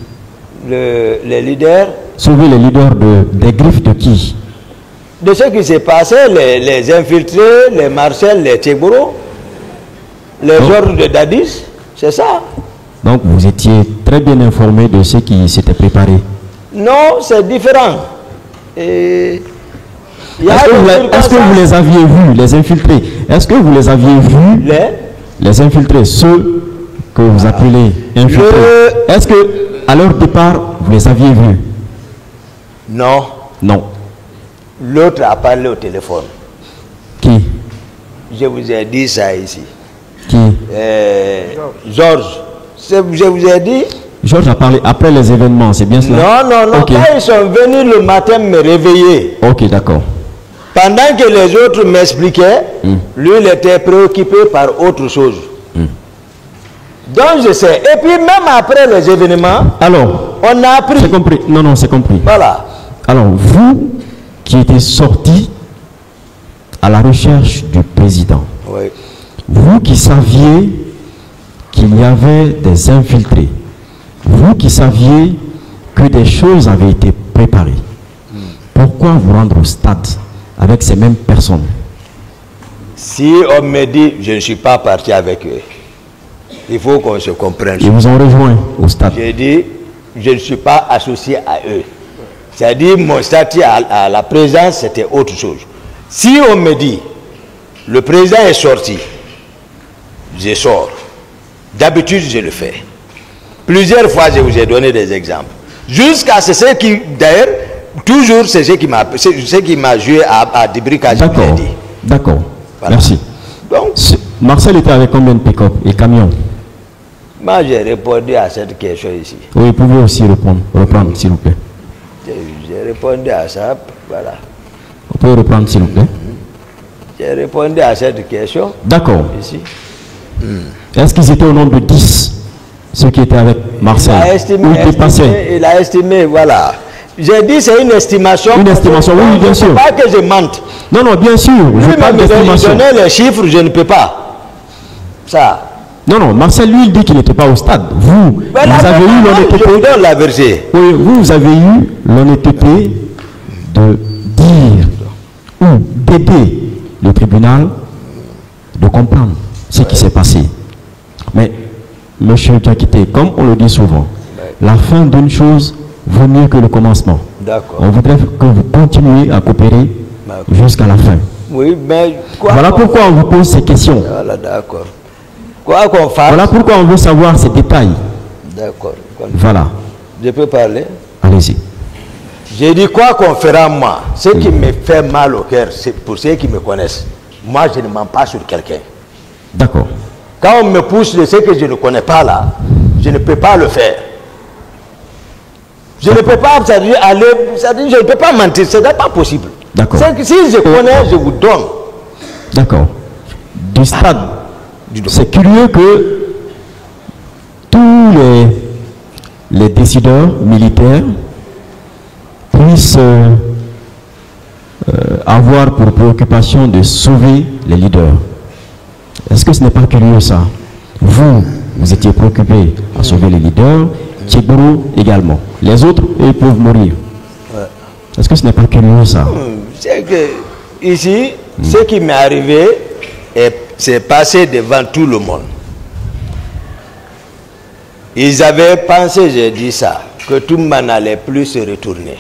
Les leaders.
Sauver les leaders des griffes de qui?
De ce qui s'est passé, les infiltrés, les Marcel, les Tchéboro, les ordres de Dadis, c'est ça.
Donc vous étiez très bien informé de ce qui s'était préparé.
Non, c'est différent. Est-ce
que vous les aviez vus, les infiltrés? Est-ce que vous les aviez vus, les infiltrés, ceux que vous appelez infiltrés? Est-ce que à leur départ, vous les aviez vus?
Non.
Non.
L'autre a parlé au téléphone.
Qui?
Je vous ai dit ça ici.
Qui?
Georges. Je vous ai dit.
Georges a parlé après les événements, c'est bien cela?
Non.
Okay.
Quand ils sont venus le matin me réveiller.
Ok, d'accord.
Pendant que les autres m'expliquaient, lui, il était préoccupé par autre chose. Donc je sais. Et puis même après les événements,
alors,
on a appris.
C'est compris. Non, c'est compris.
Voilà.
Alors, vous qui étiez sorti à la recherche du président,
oui.
Vous qui saviez qu'il y avait des infiltrés, vous qui saviez que des choses avaient été préparées, pourquoi vous rendre au stade avec ces mêmes personnes?
Si on me dit, je ne suis pas parti avec eux, il faut qu'on se comprenne.
Ils vous ont rejoint au stade?
J'ai dit, je ne suis pas associé à eux. C'est-à-dire, mon statut à la présence, c'était autre chose. Si on me dit, le président est sorti, je sors. D'habitude, je le fais. Plusieurs fois, je vous ai donné des exemples. Jusqu'à ce qui, d'ailleurs, toujours, c'est ce qui m'a joué à Dibrika.
D'accord. D'accord. Voilà. Merci. Donc, Marcel était avec combien de pick-up et camions?
Moi, j'ai répondu à cette question ici.
Oui, vous pouvez aussi reprendre, s'il vous plaît.
J'ai répondu à ça, voilà.
Vous pouvez reprendre, s'il vous plaît.
J'ai répondu à cette question.
D'accord. Ici. Est-ce qu'ils étaient au nombre de 10, ceux qui étaient avec Marcel?
Il a estimé, voilà. J'ai dit c'est une estimation.
Une estimation, oui, bien sûr.
Il ne faut pas que je mente.
Non, bien sûr. Je parle d'estimation.
Donner les chiffres, je ne peux pas. Ça.
Non, Marcel, lui, il dit qu'il n'était pas au stade. Vous avez eu l'honnêteté.
Je vous donne la vérité.
Oui, vous avez eu l'honnêteté de dire ou d'aider le tribunal de comprendre ce qui s'est passé. Mais, monsieur Diakité, comme on le dit souvent, la fin d'une chose vaut mieux que le commencement.
D'accord.
On voudrait que vous continuiez à coopérer jusqu'à la fin.
Oui, mais
voilà pourquoi on vous pose ces questions.
Voilà, d'accord. Quoi qu'on fasse.
Voilà pourquoi on veut savoir ces détails.
D'accord.
Voilà.
Je peux parler?
Allez-y.
J'ai dit quoi qu'on fera moi. Ce qui me fait mal au cœur, c'est pour ceux qui me connaissent. Moi, je ne mens pas sur quelqu'un.
D'accord.
Quand on me pousse de ce que je ne connais pas là, je ne peux pas le faire. Je ne peux pas, c'est-à-dire aller, c'est-à-dire je ne peux pas mentir, ce n'est pas possible.
D'accord.
Si je connais, je vous donne.
D'accord. Du stade, c'est curieux que tous les décideurs militaires puissent avoir pour préoccupation de sauver les leaders. Est-ce que ce n'est pas curieux ça? Vous étiez préoccupé à sauver les leaders, Tchéboro également. Les autres, ils peuvent mourir. Ouais. Est-ce que ce n'est pas curieux ça?
C'est que ici, ce qui m'est arrivé, c'est passé devant tout le monde. Ils avaient pensé, j'ai dit ça, que tout le monde n'allait plus se retourner.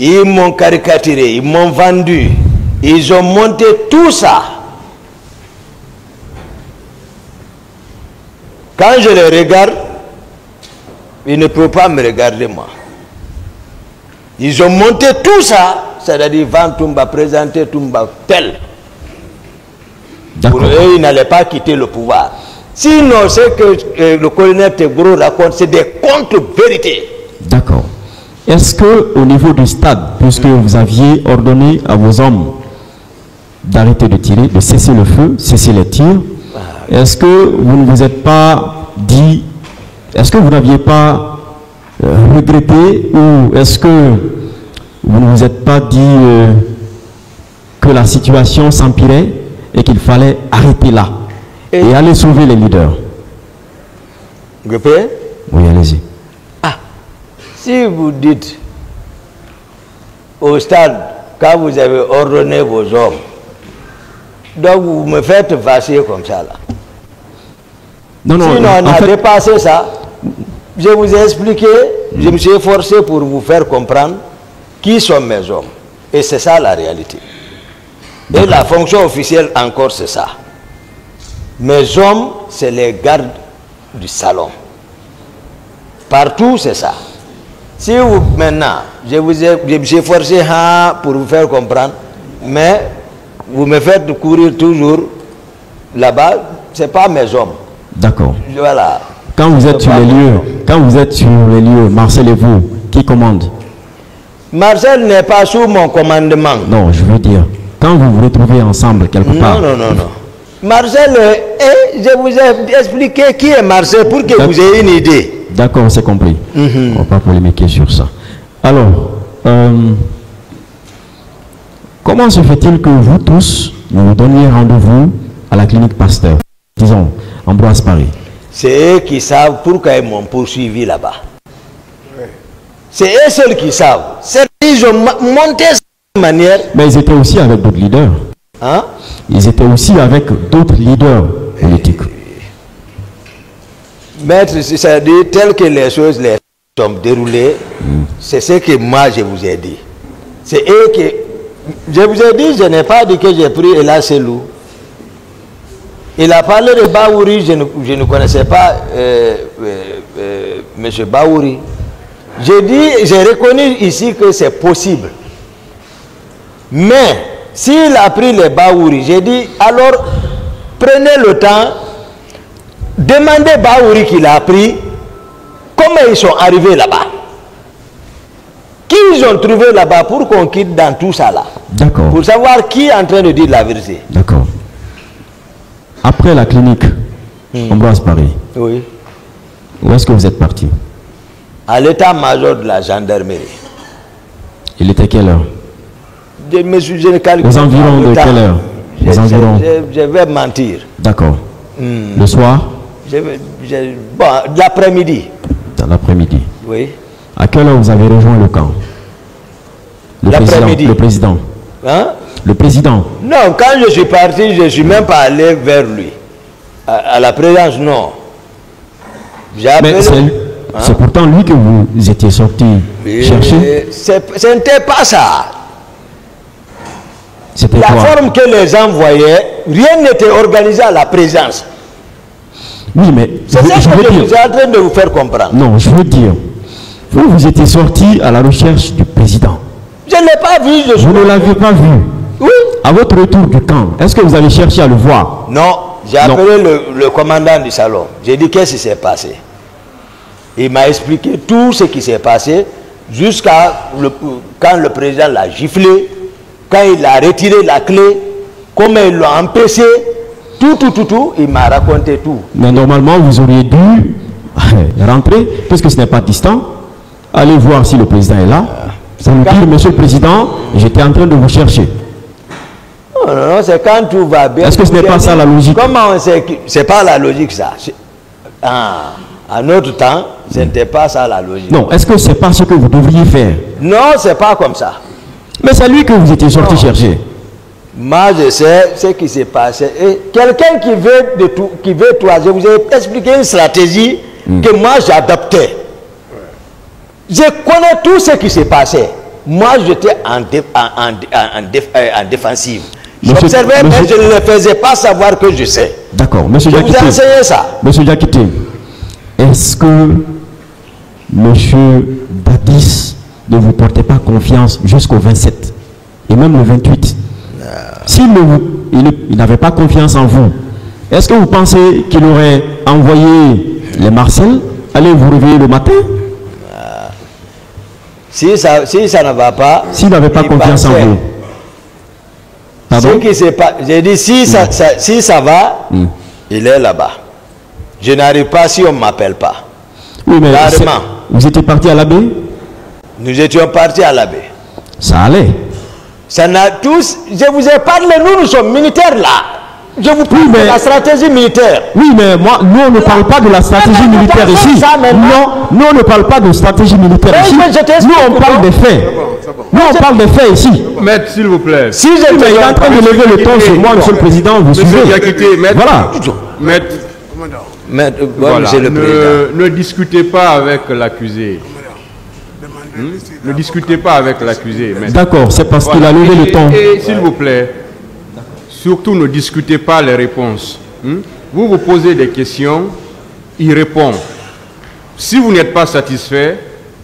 Ils m'ont caricaturé, ils m'ont vendu, ils ont monté tout ça. Quand je les regarde, ils ne peuvent pas me regarder moi. Ils ont monté tout ça, c'est-à-dire vendre Toumba, présenter Toumba tel. Pour eux, ils n'allaient pas quitter le pouvoir. Sinon, ce que le colonel Tebro raconte, c'est des contre-vérités.
D'accord. Est-ce que au niveau du stade, puisque vous aviez ordonné à vos hommes d'arrêter de tirer, de cesser le feu, cesser les tirs, est-ce que vous ne vous êtes pas dit Est-ce que vous n'aviez pas regretté ou est-ce que vous ne vous êtes pas dit que la situation s'empirait et qu'il fallait arrêter là et aller sauver les leaders?
Vous pouvez?
Oui, allez-y.
Ah, si vous dites au stade, quand vous avez ordonné vos hommes, donc vous me faites vaciller comme ça là.
Non, non,
sinon on a
fait,
dépassé ça. Je vous ai expliqué, je me suis efforcé pour vous faire comprendre qui sont mes hommes. Et c'est ça la réalité. Et la fonction officielle encore c'est ça. Mes hommes, c'est les gardes du salon. Partout c'est ça. Si vous, maintenant, je me suis efforcé pour vous faire comprendre, mais vous me faites courir toujours là-bas, ce n'est pas mes hommes.
D'accord.
Voilà.
Quand vous êtes sur les lieux, Marcel et vous, qui commande?
Marcel n'est pas sous mon commandement.
Non, je veux dire, quand vous vous retrouvez ensemble quelque part.
Non. Marcel, je vous ai expliqué qui est Marcel pour que vous ayez une idée.
D'accord, c'est compris. On ne va pas polémiquer sur ça. Alors, comment se fait-il que vous tous, vous donniez rendez-vous à la clinique Pasteur, disons, Ambroise Paré?
C'est eux qui savent pourquoi ils m'ont poursuivi là-bas. C'est eux seuls qui savent. Ils ont monté cette manière.
Mais ils étaient aussi avec d'autres leaders.
Hein?
Ils étaient aussi avec d'autres leaders politiques.
Maître, c'est-à-dire, tel que les choses les sont déroulées, c'est ce que moi je vous ai dit. C'est eux qui... Je vous ai dit, je n'ai pas dit que j'ai pris Ella Selou. Il a parlé de Baouri, je ne connaissais pas M. Baouri. J'ai reconnu ici que c'est possible. Mais, s'il a pris les Baouri, j'ai dit, alors, prenez le temps, demandez Baouri qu'il a pris, comment ils sont arrivés là-bas. Qui ils ont trouvé là-bas pour qu'on quitte dans tout ça là.
D'accord.
Pour savoir qui est en train de dire la vérité.
D'accord. Après la clinique, Ambroise Paré,
oui.
Où est-ce que vous êtes parti?
À l'état-major de la gendarmerie.
Il était quelle heure?
Je ne calcule
aux environs de quelle heure? Aux environs.
Je vais mentir.
D'accord. Le soir?
Bon, l'après-midi.
Dans l'après-midi.
Oui.
À quelle heure vous avez rejoint le camp?
L'après-midi.
Le président.
Hein?
Le président.
Non, quand je suis parti, je ne suis même pas allé vers lui. À la présence, non.
Mais c'est pourtant lui que vous étiez sorti chercher.
Ce n'était pas ça.
C'était
la
quoi?
forme que les gens voyaient, rien n'était organisé à la présence.
Oui, mais
c'est ça que je suis en train de vous faire comprendre.
Non, je veux dire, vous étiez sorti à la recherche du président. Je
ne l'ai pas vu.
Vous ne l'avez pas vu?
Oui.
À votre retour du camp, est-ce que vous avez cherché à le voir?
Non, j'ai appelé le commandant du salon. J'ai dit qu'est-ce qui s'est passé. Il m'a expliqué tout ce qui s'est passé jusqu'à quand le président l'a giflé, quand il a retiré la clé, comment ils l'ont empêché, tout, il m'a raconté tout.
Mais normalement, vous auriez dû rentrer, puisque ce n'est pas distant, aller voir si le président est là. Pour lui dire, monsieur le président, j'étais en train de vous chercher.
Non, c'est quand tout va bien.
Est-ce que ce n'est pas ça la logique?
Comment on sait que c'est pas la logique ça? À notre temps, ce n'était pas ça la logique.
Non, est-ce que c'est pas ce que vous devriez faire?
Non, c'est pas comme ça.
Mais c'est lui que vous étiez sorti chercher.
Moi, je sais ce qui s'est passé. Et quelqu'un qui veut toi, je vous ai expliqué une stratégie que moi j'adoptais. Je connais tout ce qui s'est passé. Moi, j'étais en défensive. J'observais, mais je ne le faisais pas savoir que je sais.
D'accord. Monsieur
Diakité, vous ai enseigné ça.
Monsieur Diakité, est-ce que monsieur Dadis ne vous portait pas confiance jusqu'au 27 et même le 28? S'il n'avait pas confiance en vous, est-ce que vous pensez qu'il aurait envoyé les Marcel aller vous réveiller le matin?
Si ça ne va pas...
S'il n'avait pas confiance en vous. Pardon?
J'ai dit, si ça va, il est là-bas. Je n'arrive pas si on ne m'appelle pas.
Oui, mais
Carrément.
vous étiez parti à la baie?
Nous étions partis à la baie.
Ça allait.
Ça n'a tous... Je vous ai parlé, nous sommes militaires là. Je vous parle de la stratégie militaire.
Oui, mais moi, nous, on ne parle pas de la stratégie militaire ici. Non, nous, on ne parle pas de stratégie militaire ici. Nous, on parle des faits. Nous, on parle des faits ici.
Maître, s'il vous plaît.
Si je
Mais il est en train de lever le ton sur moi, monsieur le président, vous suivez. Voilà.
Maître,
Voilà. Monsieur le président.
ne discutez pas avec l'accusé. Ne discutez pas avec l'accusé.
D'accord, c'est parce qu'il a levé le ton.
Et s'il vous plaît, surtout ne discutez pas les réponses. Vous vous posez des questions, il répond. Si vous n'êtes pas satisfait,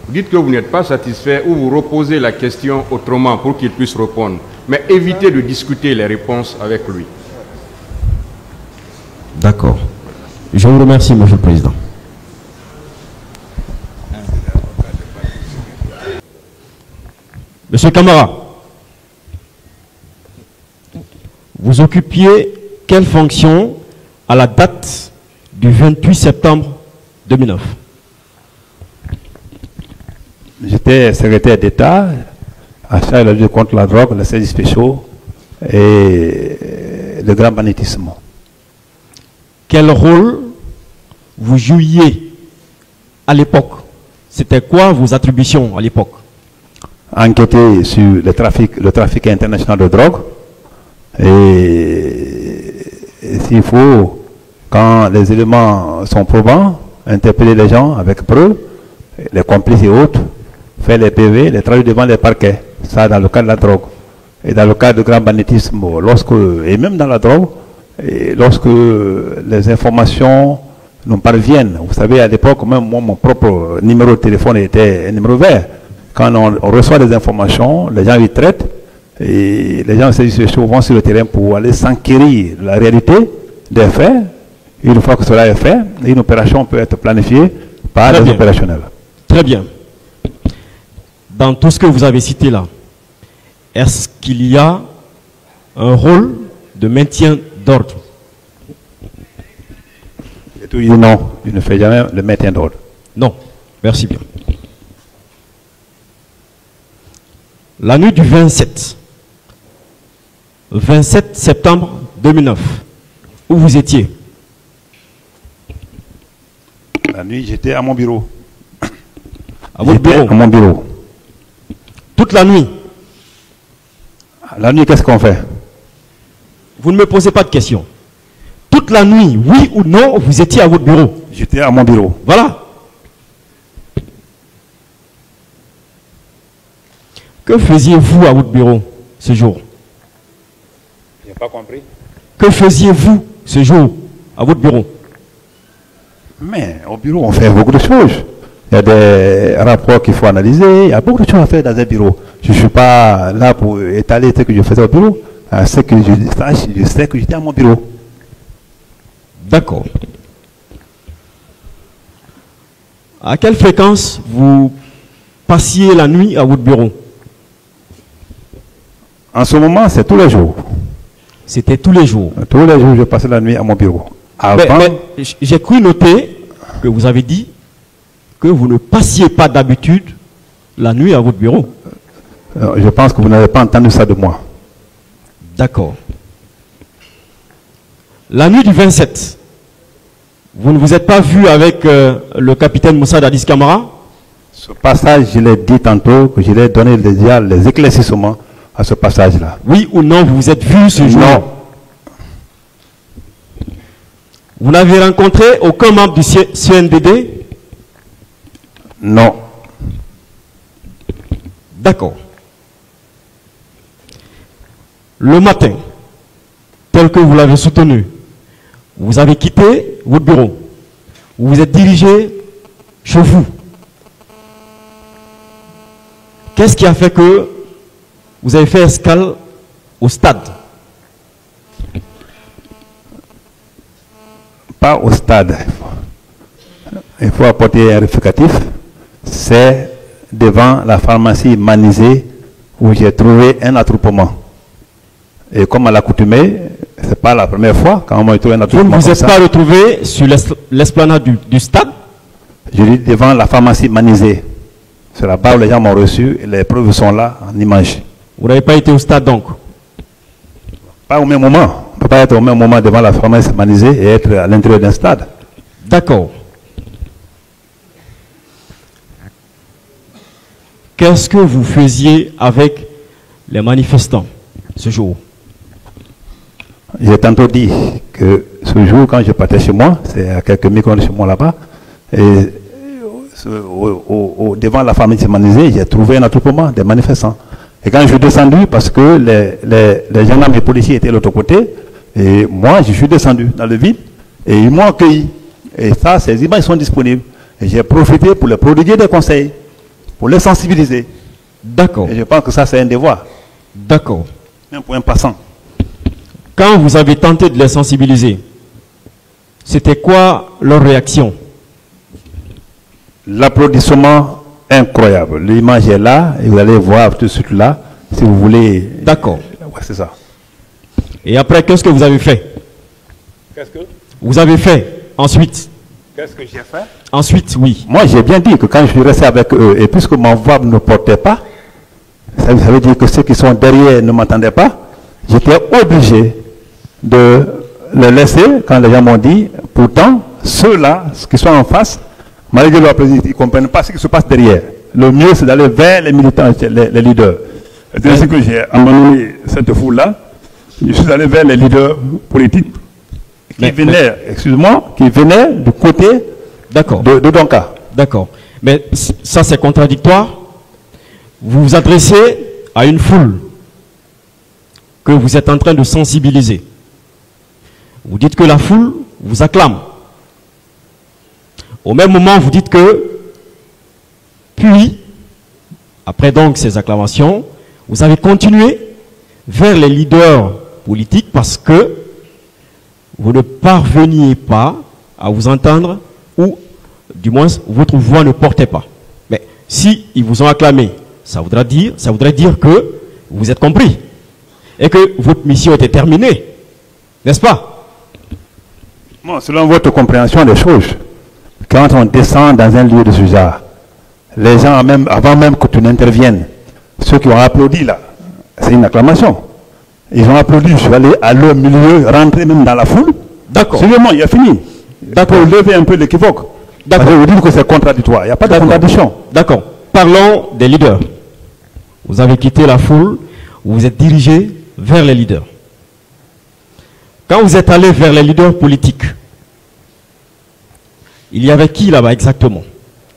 vous dites que vous n'êtes pas satisfait ou vous reposez la question autrement pour qu'il puisse répondre. Mais évitez de discuter les réponses avec lui.
D'accord. Je vous remercie, monsieur le président. Monsieur Camara, vous occupiez quelle fonction à la date du 28 septembre 2009?
J'étais secrétaire d'État à charge de la lutte contre la drogue, les services spéciaux et le grand banditisme.
Quel rôle vous jouiez à l'époque? C'était quoi vos attributions à l'époque?
Enquêter sur le trafic international de drogue et s'il faut, quand les éléments sont probants, interpeller les gens avec preuves, les complices et autres, faire les PV, les traduire devant les parquets. Ça dans le cas de la drogue. Et dans le cas de grand banditisme, et même dans la drogue, et lorsque les informations nous parviennent, vous savez, à l'époque, même moi, mon propre numéro de téléphone était un numéro vert. Quand on reçoit des informations, les gens y traitent, et les gens vont sur le terrain pour aller s'enquérir de la réalité des faits. Une fois que cela est fait, une opération peut être planifiée par les opérationnels.
Très bien. Dans tout ce que vous avez cité là, est-ce qu'il y a un rôle de maintien d'ordre?
Non, je ne fais jamais le maintien d'ordre.
Non, merci bien. La nuit du 27 septembre 2009, où vous étiez?
La nuit, j'étais à mon bureau.
À votre bureau?
À mon bureau.
Toute la nuit?
La nuit, qu'est-ce qu'on fait?
Vous ne me posez pas de questions. Toute la nuit, oui ou non, vous étiez à votre bureau?
J'étais à mon bureau.
Voilà. Que faisiez-vous à votre bureau ce jour?
Je n'ai pas compris.
Que faisiez-vous ce jour à votre bureau?
Mais au bureau, on fait beaucoup de choses. Il y a des rapports qu'il faut analyser. Il y a beaucoup de choses à faire dans un bureau. Je ne suis pas là pour étaler ce que je faisais au bureau. Ce que je sais que j'étais à mon bureau.
D'accord. À quelle fréquence vous passiez la nuit à votre bureau?
En ce moment, c'est tous les jours.
C'était tous les jours.
Tous les jours, je passais la nuit à mon bureau.
Mais j'ai cru noter que vous avez dit que vous ne passiez pas d'habitude la nuit à votre bureau.
Je pense que vous n'avez pas entendu ça de moi.
D'accord. La nuit du 27, vous ne vous êtes pas vu avec le capitaine Moussa Dadis Camara?
Ce passage, je l'ai dit tantôt, que je l'ai donné les éclaircissements à ce passage-là.
Oui ou non, vous vous êtes vu ce jour?
Non.
Vous n'avez rencontré aucun membre du CNDD?
Non.
D'accord. Le matin, tel que vous l'avez soutenu, vous avez quitté votre bureau. Vous vous êtes dirigé chez vous. Qu'est-ce qui a fait que vous avez fait escale au stade?
Pas au stade. Il faut apporter un rectificatif. C'est devant la pharmacie Manisé où j'ai trouvé un attroupement. Et comme à l'accoutumée, ce n'est pas la première fois quand on m'a trouvé un attroupement.
Vous ne vous êtes pas retrouvé sur l'esplanade du stade?
Je dis devant la pharmacie Manizé. C'est là-bas où les gens m'ont reçu et les preuves sont là en image.
Vous n'avez pas été au stade donc?
Pas au même moment. On ne peut pas être au même moment devant la pharmacie Manizé et être à l'intérieur d'un stade.
D'accord. Qu'est-ce que vous faisiez avec les manifestants ce jour?
J'ai tantôt dit que ce jour, quand je partais chez moi, c'est à quelques micros chez moi là-bas, et devant la pharmacie Manizé, j'ai trouvé un attroupement des manifestants. Et quand je suis descendu, parce que les gendarmes et policiers étaient de l'autre côté, et moi, je suis descendu dans le vide, et ils m'ont accueilli. Et ça, ces images sont disponibles. Et j'ai profité pour les prodiguer des conseils, pour les sensibiliser.
D'accord.
Et je pense que ça, c'est un devoir.
D'accord.
Même pour un passant.
Quand vous avez tenté de les sensibiliser, c'était quoi leur réaction?
L'applaudissement incroyable. L'image est là, et vous allez voir tout de suite là, si vous voulez.
D'accord.
Ouais, c'est ça.
Et après, qu'est-ce que vous avez fait?
Qu'est-ce que
Vous avez fait ensuite?
Qu'est-ce que j'ai fait?
Ensuite, oui.
Moi, j'ai bien dit que quand je suis resté avec eux, et puisque ma voix ne portait pas, ça veut dire que ceux qui sont derrière ne m'entendaient pas, j'étais obligé de les laisser quand les gens m'ont dit. Pourtant, ceux-là, qui sont en face, malgré leur plaisir, ils ne comprennent pas ce qui se passe derrière. Le mieux, c'est d'aller vers les militants, les leaders. C'est ainsi que j'ai abandonné cette foule-là. Je suis allé vers les leaders politiques qui venaient, excuse-moi, qui venaient du côté de Donka.
D'accord. Mais ça, c'est contradictoire. Vous vous adressez à une foule que vous êtes en train de sensibiliser. Vous dites que la foule vous acclame. Au même moment, vous dites que, puis, après donc ces acclamations, vous avez continué vers les leaders politiques parce que vous ne parveniez pas à vous entendre, ou du moins votre voix ne portait pas. Mais si ils vous ont acclamé, ça voudrait dire que vous êtes compris et que votre mission était terminée, n'est-ce pas?
Bon, selon votre compréhension des choses, quand on descend dans un lieu de ce genre, les gens, avant même que tu n'interviennes, ceux qui ont applaudi là, c'est une acclamation. Ils ont applaudi, je suis allé à leur milieu, rentrer même dans la foule.
D'accord.
Suivez-moi, il a fini. D'accord, lever un peu l'équivoque. D'accord. Vous dites que c'est contradictoire. Il n'y a pas de contradiction.
D'accord. Parlons des leaders. Vous avez quitté la foule, vous vous êtes dirigé vers les leaders. Quand vous êtes allé vers les leaders politiques, il y avait qui là-bas exactement?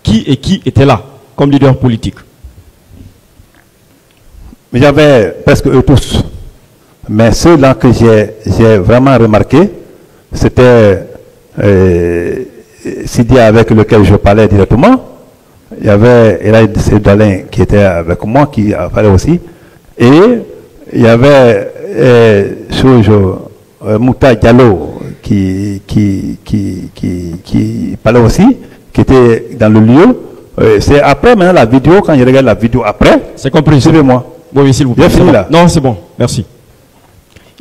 Qui était là comme leader politique?
Il y avait presque eux tous. Mais ceux-là que j'ai vraiment remarqué, c'était Sidia avec lequel je parlais directement. Il y avait Elaïd Sedalin qui était avec moi, qui a parlé aussi. Et il y avait Mouta Diallo qui parlait aussi, qui était dans le lieu. C'est après maintenant la vidéo, quand je regarde la vidéo après.
C'est compris.
Suivez-moi.
Oui, s'il vous plaît.
Bon. Là.
Non, c'est bon. Merci.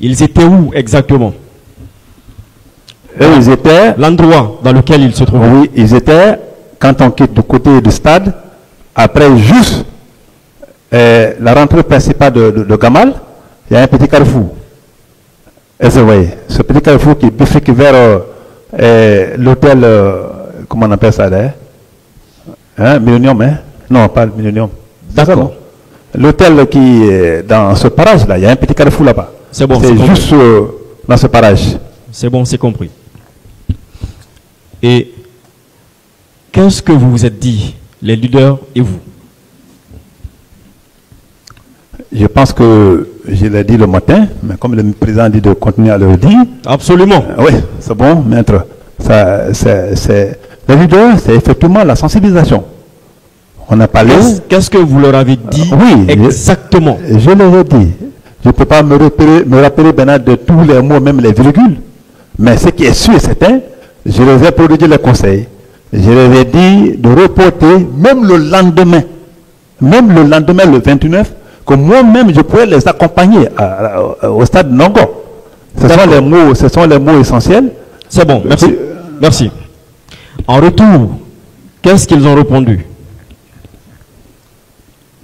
Ils étaient où exactement?
Ils étaient...
L'endroit dans lequel ils se trouvaient.
Oui, ils étaient, quand on quitte du côté du stade, après juste la rentrée principale de Gamal, il y a un petit carrefour. Et vous voyez, ce petit carrefour qui bifurque vers l'hôtel, comment on appelle ça là, Millennium, hein? Non, pas le Millennium.
D'accord.
L'hôtel qui est dans ce parage là, il y a un petit carrefour là-bas.
C'est bon.
C'est juste dans ce parage.
C'est bon, c'est compris. Et qu'est-ce que vous vous êtes dit, les leaders et vous? Je
pense que je l'ai dit le matin, mais comme le président dit de continuer à le dire.
Absolument.
Oui, c'est bon, maître. Les leaders, c'est effectivement la sensibilisation. On a parlé.
Qu'est-ce que vous leur avez dit exactement?
Je leur ai dit. Je ne peux pas me rappeler maintenant de tous les mots, même les virgules. Mais ce qui est sûr et certain, je les ai prodigué les conseils. Je les ai dit de reporter, même le lendemain, le 29, que moi-même je pourrais les accompagner au stade Nongo. Ce sont les mots essentiels.
C'est bon, merci. Merci. En retour Qu'est-ce qu'ils ont répondu?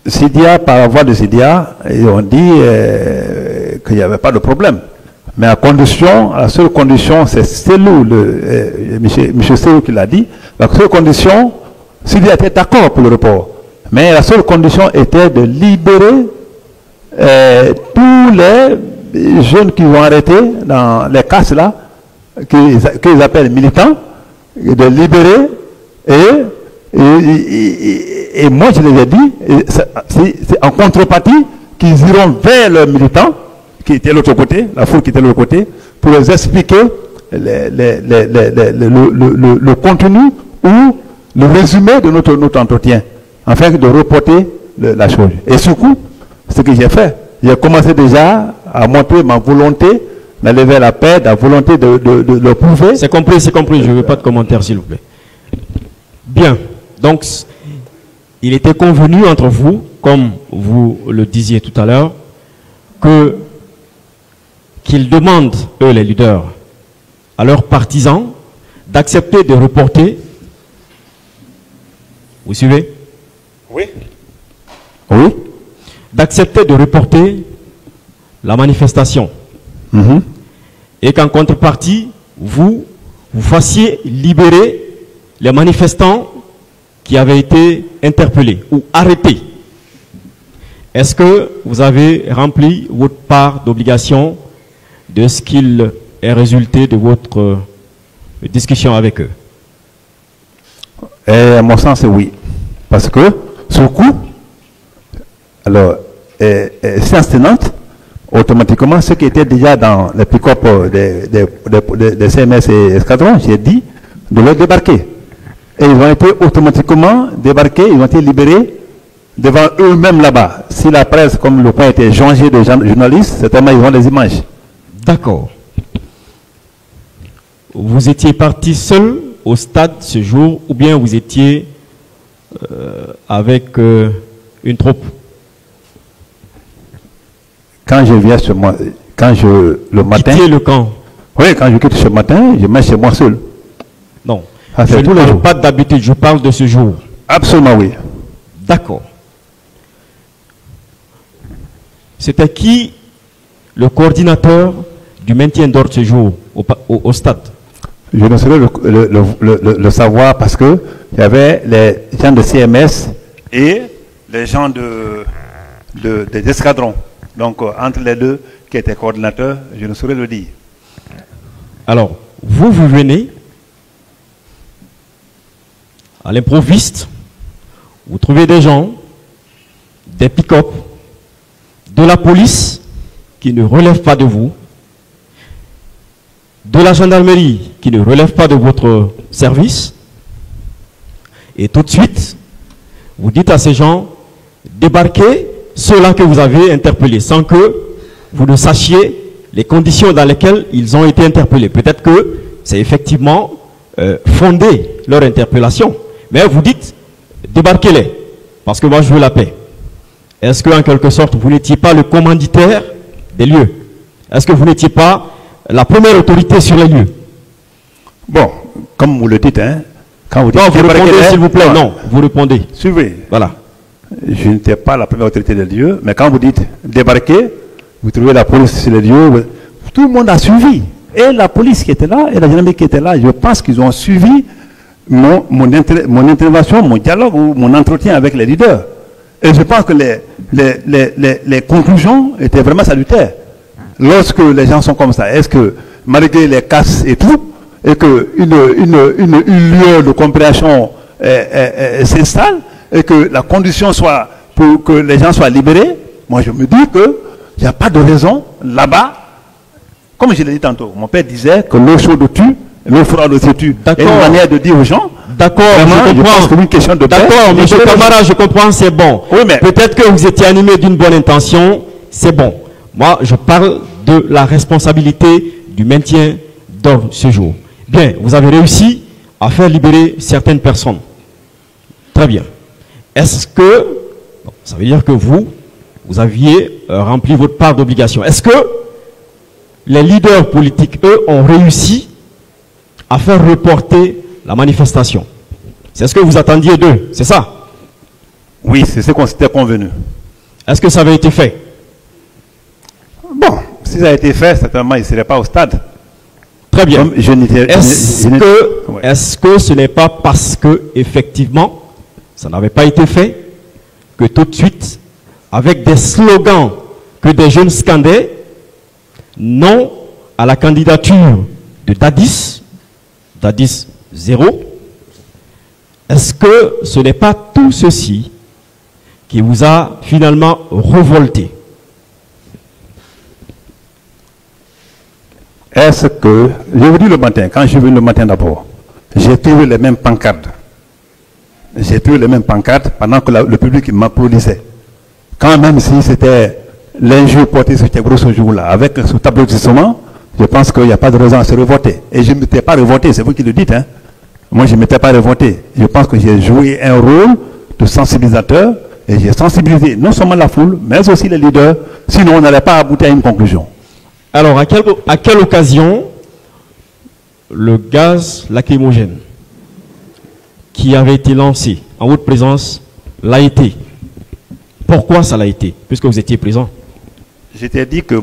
Sidia, par la voix de Sidia, ils ont dit qu'il n'y avait pas de problème. Mais à condition, la seule condition, c'est Selou, M. Selou qui l'a dit, la seule condition, Sidia était d'accord pour le report. Mais la seule condition était de libérer tous les jeunes qui ont arrêté dans les casses là, qu'ils appellent militants, de libérer et moi je les ai dit, c'est en contrepartie qu'ils iront vers leurs militants qui étaient de l'autre côté, la foule qui était de l'autre côté, pour les expliquer le contenu ou le résumé de notre entretien, afin de reporter la chose. Et surtout, ce que j'ai fait, j'ai commencé déjà à montrer ma volonté d'aller vers la paix, la volonté de le prouver.
C'est compris, je ne veux pas de commentaires s'il vous plaît. Bien, donc il était convenu entre vous, comme vous le disiez tout à l'heure, qu'ils demandent, eux les leaders, à leurs partisans d'accepter de reporter. Vous suivez?
Oui. Oui.
D'accepter de reporter la manifestation. Et qu'en contrepartie, vous fassiez libérer les manifestants qui avaient été interpellés ou arrêtés. Est-ce que vous avez rempli votre part d'obligation de ce qu'il est résulté de votre discussion avec eux?
À mon sens, oui. Parce que, sur le coup, alors, séance tenante, automatiquement, ceux qui étaient déjà dans les pick-up des CMS et escadrons, j'ai dit de les débarquer. Et ils ont été automatiquement débarqués, ils ont été libérés devant eux-mêmes là-bas. Si la presse, comme le point était changé de journalistes, certainement ils ont les images.
D'accord. Vous étiez parti seul au stade ce jour ou bien vous étiez avec une troupe?
Quand je viens chez moi, le matin...
Quitter le camp?
Oui, quand je quitte ce matin, je mets chez moi seul.
Non,
je
ne parle pas d'habitude, je parle de ce jour.
Absolument oui.
D'accord. C'était qui le coordinateur du maintien d'ordre ce jour au stade?
Je ne saurais le savoir parce que il y avait les gens de CMS et les gens des escadrons. Donc entre les deux qui étaient coordinateurs, je ne saurais le dire.
Alors, vous venez à l'improviste, vous trouvez des gens, des pick-up, de la police qui ne relève pas de vous, de la gendarmerie qui ne relève pas de votre service, et tout de suite, vous dites à ces gens, débarquez ceux-là que vous avez interpellés, sans que vous ne sachiez les conditions dans lesquelles ils ont été interpellés. Peut-être que c'est effectivement fondé leur interpellation, mais vous dites, débarquez-les, parce que moi je veux la paix. Est-ce qu'en quelque sorte, vous n'étiez pas le commanditaire des lieux? Est-ce que vous n'étiez pas la première autorité sur les lieux?
Bon, comme vous le dites, hein, quand vous dites...
Non, vous répondez s'il vous plaît, non, vous répondez.
Suivez.
Voilà.
Je n'étais pas la première autorité des lieux, mais quand vous dites débarquer, vous trouvez la police sur les lieux, tout le monde a suivi. Et la police qui était là, et la gendarmerie qui était là, je pense qu'ils ont suivi mon intervention, mon dialogue ou mon entretien avec les leaders. Et je pense que les conclusions étaient vraiment salutaires. Lorsque les gens sont comme ça, est-ce que malgré les casses et tout, et qu'une lueur de compréhension s'installe, et que la condition soit pour que les gens soient libérés, moi je me dis qu'il n'y a pas de raison là-bas. Comme je l'ai dit tantôt, mon père disait que l'eau chaude tue, l'eau froide se tue. Et une manière de dire aux gens,
d'accord, je comprends.
C'est une question de paix.
D'accord, monsieur Camara, je comprends, c'est bon.
Oui, mais...
Peut-être que vous étiez animé d'une bonne intention, c'est bon. Moi, je parle de la responsabilité du maintien d'ordre ce jour. Bien, vous avez réussi à faire libérer certaines personnes. Très bien. Est-ce que, ça veut dire que vous aviez rempli votre part d'obligation. Est-ce que les leaders politiques, eux, ont réussi à faire reporter la manifestation? C'est ce que vous attendiez d'eux, c'est ça?
Oui, c'est ce qu'on s'était convenu.
Est-ce que ça avait été fait?
Bon, si ça a été fait, certainement, il ne serait pas au stade.
Très bien. Est-ce que ce n'est pas parce que, effectivement, ça n'avait pas été fait, que tout de suite, avec des slogans que des jeunes scandaient, non à la candidature de Dadis 0, est-ce que ce n'est pas tout ceci qui vous a finalement révolté?
Est-ce que, je vous dis le matin, quand je suis venu le matin d'abord, j'ai trouvé les mêmes pancartes. J'ai trouvé les mêmes pancartes pendant que le public m'applaudissait. Quand même si c'était l'injure portée sur Tchèque ce jour-là, avec ce tableau de tissement, je pense qu'il n'y a pas de raison à se révolter. Et je ne m'étais pas révolté, c'est vous qui le dites. Hein. Moi, je ne m'étais pas révolté. Je pense que j'ai joué un rôle de sensibilisateur et j'ai sensibilisé non seulement la foule, mais aussi les leaders, sinon on n'allait pas aboutir à une conclusion.
Alors, à quelle occasion le gaz lacrymogène qui avait été lancé en votre présence l'a été? Pourquoi ça l'a été? Puisque vous étiez présent.
Je t'ai dit que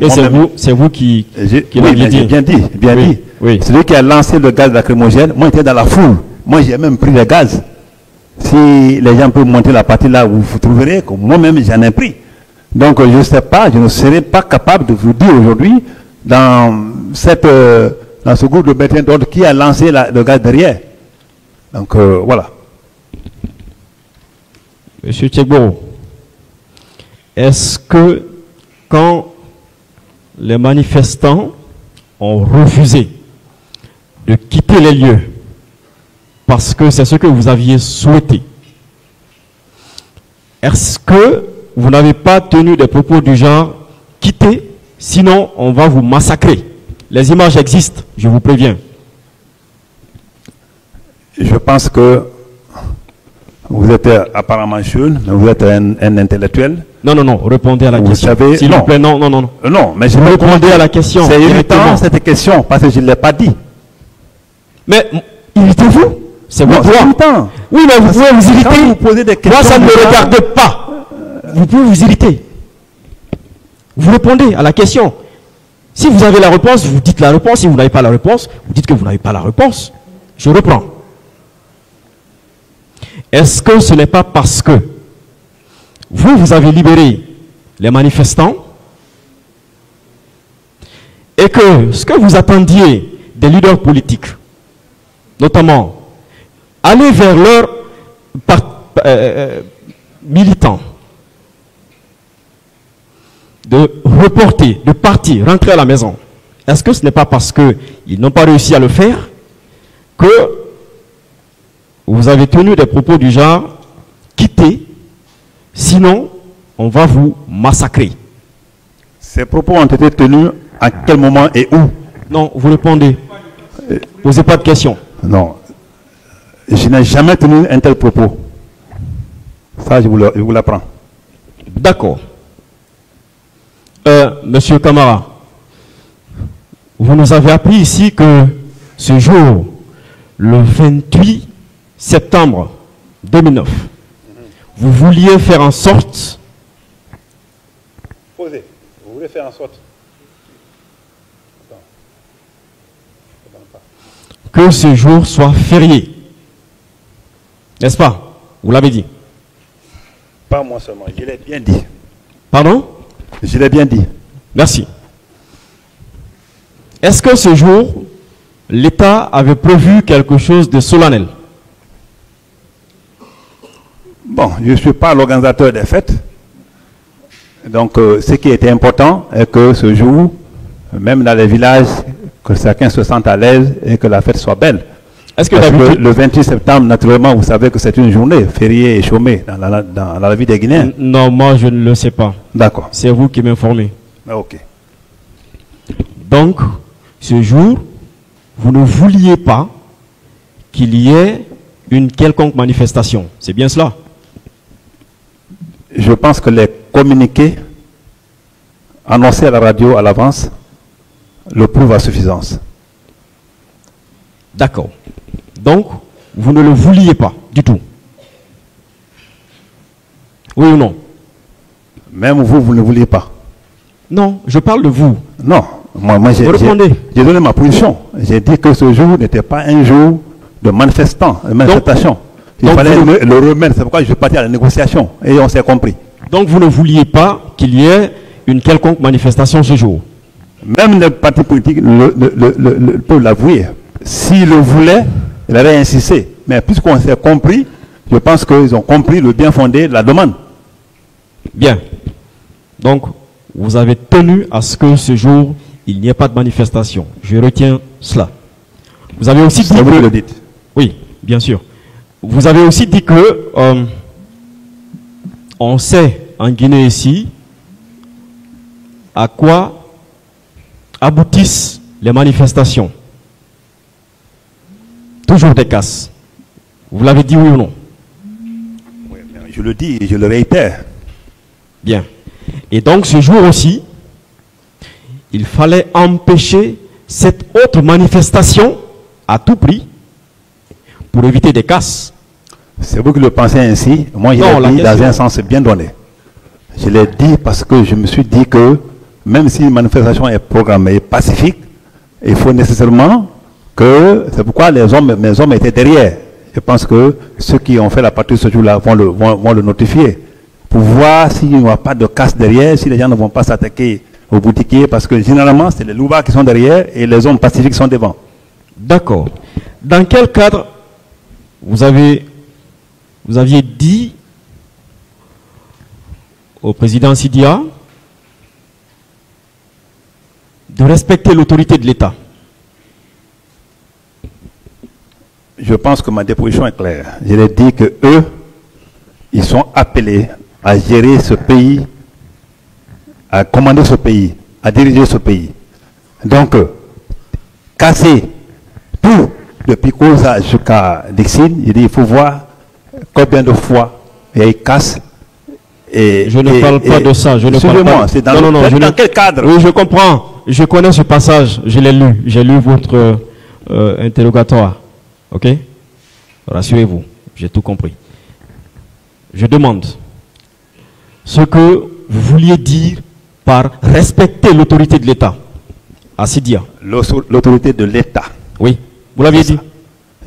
c'est vous qui
l'avez dit. Bien dit. Oui. Celui qui a lancé le gaz lacrymogène, moi j'étais dans la foule. Moi j'ai même pris le gaz. Si les gens peuvent monter la partie là où vous trouverez que moi-même j'en ai pris. Donc je ne sais pas, je ne serais pas capable de vous dire aujourd'hui dans ce groupe de bétail d'ordre qui a lancé le gaz derrière. Donc voilà.
Monsieur Tchekboro, est-ce que quand les manifestants ont refusé de quitter les lieux parce que c'est ce que vous aviez souhaité, est-ce que vous n'avez pas tenu des propos du genre « quittez, sinon on va vous massacrer ». Les images existent, je vous préviens.
Je pense que vous êtes apparemment jeune, mais vous êtes un intellectuel.
Non, répondez à la question.
Savez,
s'il vous plaît, non.
Non, mais je
vais répondre à la question.
C'est irritant cette question, parce que je ne l'ai pas dit.
Mais, irritez-vous. C'est votre droit. Oui, mais vous pouvez vous irriter.
Quand vous posez des questions,
moi, ça ne me regarde pas. Vous pouvez vous irriter. Vous répondez à la question. Si vous avez la réponse, vous dites la réponse. Si vous n'avez pas la réponse, vous dites que vous n'avez pas la réponse. Je reprends. Est-ce que ce n'est pas parce que vous avez libéré les manifestants et que ce que vous attendiez des leaders politiques, notamment aller vers leurs militants, de reporter, de partir, rentrer à la maison, est-ce que ce n'est pas parce qu'ils n'ont pas réussi à le faire que vous avez tenu des propos du genre « quittez, sinon on va vous massacrer ».
Ces propos ont été tenus à quel moment et où?
Non, vous répondez. Posez pas de questions.
Non. Je n'ai jamais tenu un tel propos. Ça, je vous l'apprends.
D'accord. Monsieur Camara, vous nous avez appris ici que ce jour, le 28 septembre 2009, vous vouliez faire en sorte...
Posez. Vous voulez faire en sorte
que ce jour soit férié. N'est-ce pas? Vous l'avez dit.
Pas moi seulement, je l'ai bien dit.
Pardon?
Je l'ai bien dit.
Merci. Est-ce que ce jour, l'État avait prévu quelque chose de solennel?
Bon, je ne suis pas l'organisateur des fêtes. Donc, ce qui était important est que ce jour, même dans les villages, que chacun se sente à l'aise et que la fête soit belle.
Est-ce que
le 28 septembre, naturellement, vous savez que c'est une journée fériée et chômée dans la vie des Guinéens.
Non, moi je ne le sais pas.
D'accord.
C'est vous qui m'informez.
Ok.
Donc, ce jour, vous ne vouliez pas qu'il y ait une quelconque manifestation. C'est bien cela?
Je pense que les communiqués annoncés à la radio à l'avance le prouvent à suffisance.
D'accord. Donc, vous ne le vouliez pas. Du tout. Oui ou non?
Même vous, vous ne vouliez pas.
Non, je parle de vous.
Non, moi j'ai donné ma position. J'ai dit que ce jour n'était pas un jour de manifestation. Il fallait le remettre, c'est pourquoi je suis parti à la négociation. Et on s'est compris.
Donc vous ne vouliez pas qu'il y ait une quelconque manifestation ce jour?
Même les partis politiques peuvent l'avouer. S'ils le voulaient, il avait insisté. Mais puisqu'on s'est compris, je pense qu'ils ont compris le bien fondé de la demande.
Bien. Donc, vous avez tenu à ce que ce jour, il n'y ait pas de manifestation. Je retiens cela. Vous avez aussi dit
que...
le dites. Oui, bien sûr. Vous avez aussi dit que on sait en Guinée ici à quoi aboutissent les manifestations. Toujours des casses. Vous l'avez dit oui ou non?
Oui, je le dis et je le réitère.
Bien. Et donc ce jour aussi, il fallait empêcher cette autre manifestation à tout prix pour éviter des casses.
C'est vous qui le pensez ainsi. Moi, je l'ai dit dans un sens bien donné. Je l'ai dit parce que je me suis dit que même si une manifestation est programmée pacifique, il faut nécessairement que... C'est pourquoi mes hommes étaient derrière. Je pense que ceux qui ont fait la partie ce jour-là vont le notifier. Pour voir s'il n'y aura pas de casse derrière, si les gens ne vont pas s'attaquer aux boutiquiers, parce que généralement, c'est les loupards qui sont derrière et les hommes pacifiques sont devant.
D'accord. Dans quel cadre vous aviez dit au président Sidia de respecter l'autorité de l'État?
Je pense que ma déposition est claire. Je l'ai dit que eux, ils sont appelés à gérer ce pays, à commander ce pays, à diriger ce pays. Donc, casser tout, depuis Koza jusqu'à Dixine, il dit il faut voir combien de fois il casse.
Je ne parle pas de ça. Je ne parle pas.
C'est dans quel cadre?
Oui, je comprends. Je connais ce passage. Je l'ai lu. J'ai lu votre interrogatoire. Ok? Rassurez-vous. J'ai tout compris. Je demande ce que vous vouliez dire par respecter l'autorité de l'État à Sidia.
L'autorité de l'État.
Oui. Vous l'aviez dit?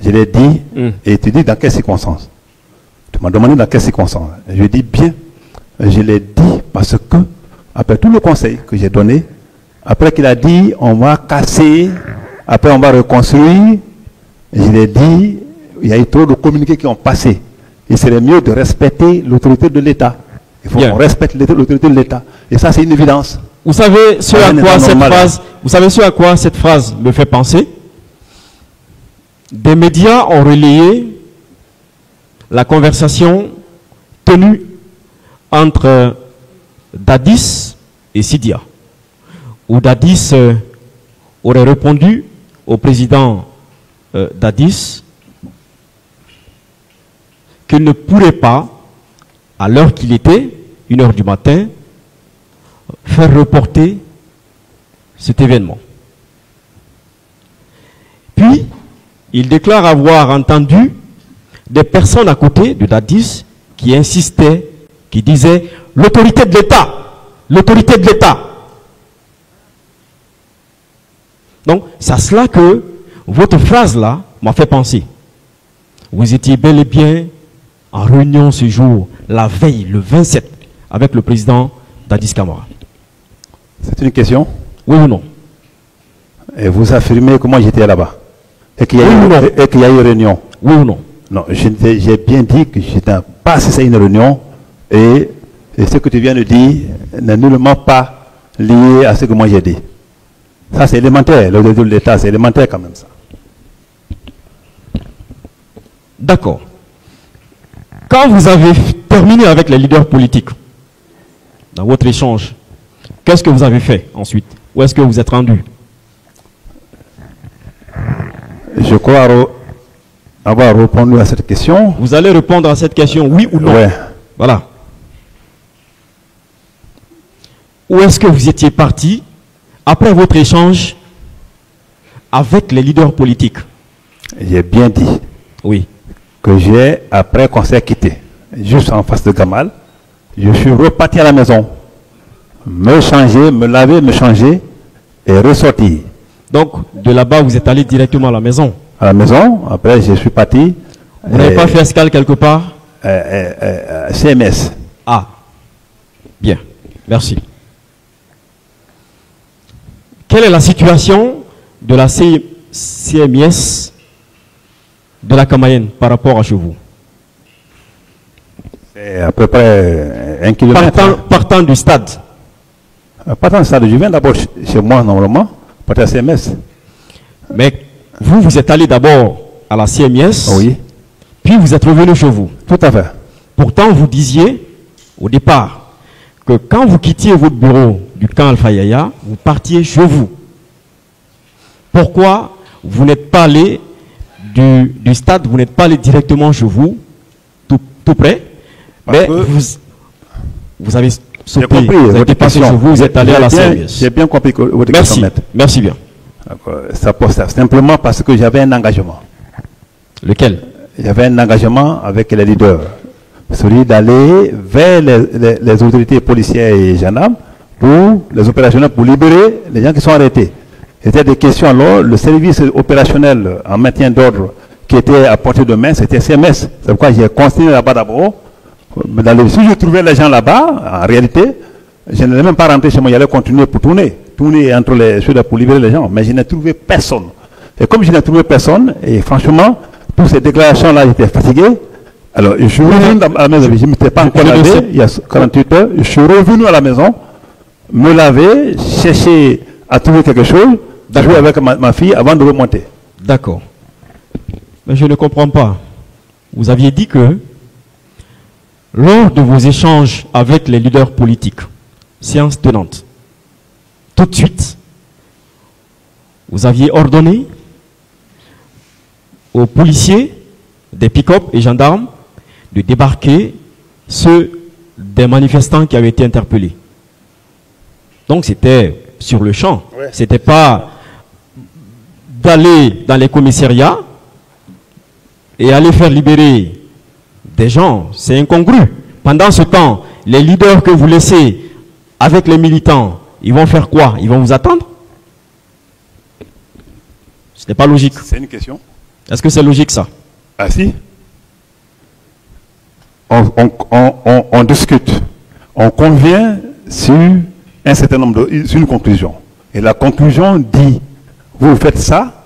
Je l'ai dit. Et tu dis dans quelles circonstances? Tu m'as demandé dans quelles circonstances. Je dis bien. Je l'ai dit parce que, après tout le conseil que j'ai donné, après qu'il a dit on va casser, après on va reconstruire, je l'ai dit, il y a eu trop de communiqués qui ont passé. Il serait mieux de respecter l'autorité de l'État. Il faut qu'on respecte l'autorité de l'État. Et ça, c'est une évidence.
Vous savez ce à quoi cette phrase me fait penser? Des médias ont relayé la conversation tenue entre Dadis et Sidia, où Dadis aurait répondu au président Dadis qu'il ne pourrait pas, à l'heure qu'il était, 1h du matin, faire reporter cet événement. Puis, il déclare avoir entendu des personnes à côté de Dadis qui insistaient, qui disaient l'autorité de l'État, l'autorité de l'État. Donc, c'est à cela que votre phrase-là m'a fait penser. Vous étiez bel et bien en réunion ce jour, la veille, le 27, avec le président Dadis Camara.
C'est une question?
Oui ou non?
Et vous affirmez que moi j'étais là-bas et qu'il y a eu réunion?
Oui ou non?
Non, j'ai bien dit que je n'ai pas assisté à une réunion et ce que tu viens de dire n'est nullement pas lié à ce que moi j'ai dit. Ça c'est élémentaire, l'autorité de l'État, c'est élémentaire quand même ça.
D'accord. Quand vous avez terminé avec les leaders politiques, dans votre échange, qu'est-ce que vous avez fait ensuite? Où est-ce que vous êtes rendu?
Je crois avoir répondu à cette question.
Vous allez répondre à cette question, oui ou non?
Ouais.
Voilà. Où est-ce que vous étiez parti après votre échange avec les leaders politiques?
J'ai bien dit.
Oui.
que j'ai, après qu'on s'est quitté, juste en face de Gamal, je suis reparti à la maison, me changer, me laver, me changer et ressortir.
Donc, de là-bas, vous êtes allé directement à la maison?
À la maison, après je suis parti.
Vous n'avez pas fait escale quelque part?
CMS.
Ah, bien, merci. Quelle est la situation de la CMS de la Camaïenne par rapport à chez vous?
C'est à peu près 1 kilomètre.
Partant du stade.
Partant du stade, je viens d'abord chez moi normalement, partir à CMS.
Mais vous êtes allé d'abord à la CMS,
oui.
Puis vous êtes revenu chez vous.
Tout à fait.
Pourtant, vous disiez au départ que quand vous quittiez votre bureau du camp Alpha Yaya, vous partiez chez vous. Pourquoi vous n'êtes pas allé du stade, vous n'êtes pas allé directement chez vous, tout près, mais vous avez sauté, vous avez dépassé chez vous, vous êtes allé à la CMS.
J'ai bien compris votre question.
Merci bien.
Ça pose ça simplement parce que j'avais un engagement.
Lequel?
J'avais un engagement avec les leaders, celui d'aller vers les autorités policières et gendarmes pour les opérationnels, pour libérer les gens qui sont arrêtés. C'était des questions alors, le service opérationnel en maintien d'ordre qui était à portée de main, c'était CMS. C'est pourquoi j'ai continué là-bas d'abord. Si je trouvais les gens là-bas, en réalité, je n'allais même pas rentrer chez moi, j'allais continuer pour tourner entre les choses pour libérer les gens, mais je n'ai trouvé personne. Et comme je n'ai trouvé personne, et franchement, pour ces déclarations-là, j'étais fatigué. Alors, je suis revenu à la maison, je ne m'étais pas encore lavé, il y a 48 heures, je suis revenu à la maison, me laver, chercher à trouver quelque chose, jouer avec ma fille avant de remonter.
D'accord. Mais je ne comprends pas. Vous aviez dit que lors de vos échanges avec les leaders politiques, séance tenante, tout de suite, vous aviez ordonné aux policiers, des pick-up et gendarmes, de débarquer ceux des manifestants qui avaient été interpellés. Donc c'était sur le champ. Ouais. C'était pas d'aller dans les commissariats et aller faire libérer des gens. C'est incongru. Pendant ce temps, les leaders que vous laissez avec les militants, ils vont faire quoi? Ils vont vous attendre? Ce n'est pas logique.
C'est une question.
Est-ce que c'est logique ça?
Ah si. On discute. On convient sur un certain nombre sur une conclusion. Et la conclusion dit, vous faites ça,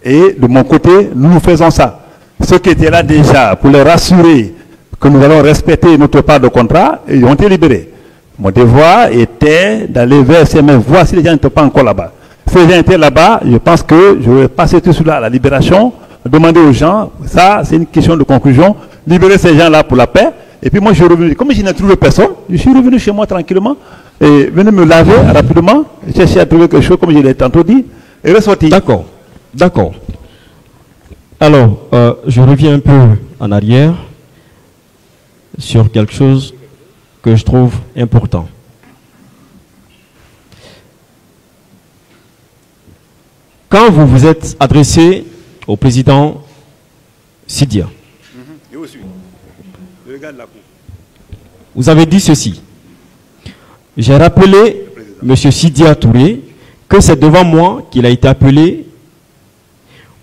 et de mon côté, nous faisons ça. Ceux qui étaient là déjà, pour les rassurer que nous allons respecter notre part de contrat, ils ont été libérés. Mon devoir était d'aller vers ces mêmes voies si les gens n'étaient pas encore là-bas. Si les gens étaient là-bas, je pense que je vais passer tout cela à la libération, demander aux gens, ça c'est une question de conclusion, libérer ces gens-là pour la paix. Et puis moi je suis revenu, comme je n'ai trouvé personne, je suis revenu chez moi tranquillement, et venir me laver rapidement, chercher à trouver quelque chose comme je l'ai tantôt dit, et ressortir.
D'accord, d'accord. Alors, je reviens un peu en arrière sur quelque chose que je trouve important. Quand vous vous êtes adressé au président Sidya, vous avez dit ceci. J'ai rappelé M. Sidya Touré que c'est devant moi qu'il a été appelé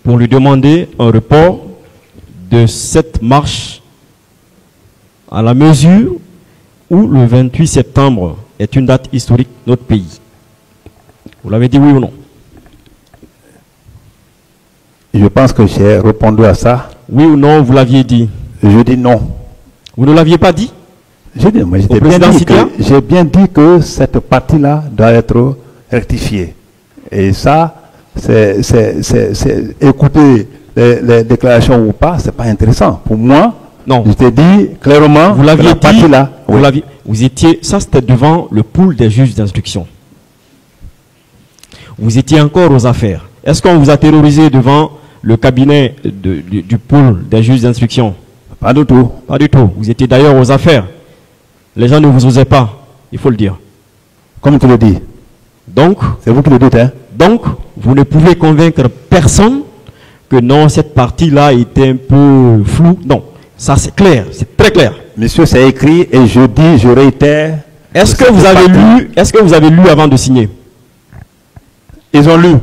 pour lui demander un report de cette marche à la mesure où le 28 septembre est une date historique de notre pays. Vous l'avez dit oui ou non?
Je pense que j'ai répondu à ça.
Oui ou non, vous l'aviez dit?
Je dis non.
Vous ne l'aviez pas dit?
J'ai bien dit que cette partie-là doit être rectifiée. Et ça, c'est écouter les déclarations ou pas, c'est pas intéressant. Pour moi, non. Je t'ai dit clairement,
vous l'aviez dit,
là, oui.
Vous étiez, ça c'était devant le pool des juges d'instruction. Vous étiez encore aux affaires. Est-ce qu'on vous a terrorisé devant le cabinet du pool des juges d'instruction?
Pas du tout.
Pas du tout. Vous étiez d'ailleurs aux affaires. Les gens ne vous osaient pas, il faut le dire.
Comme tu le dis.
Donc,
c'est vous qui le dites, hein?
Donc, vous ne pouvez convaincre personne que non, cette partie-là était un peu floue. Non, ça c'est clair, c'est très clair.
Monsieur, c'est écrit et je dis, je réitère.
Est-ce que vous avez lu avant de signer?
Ils ont lu.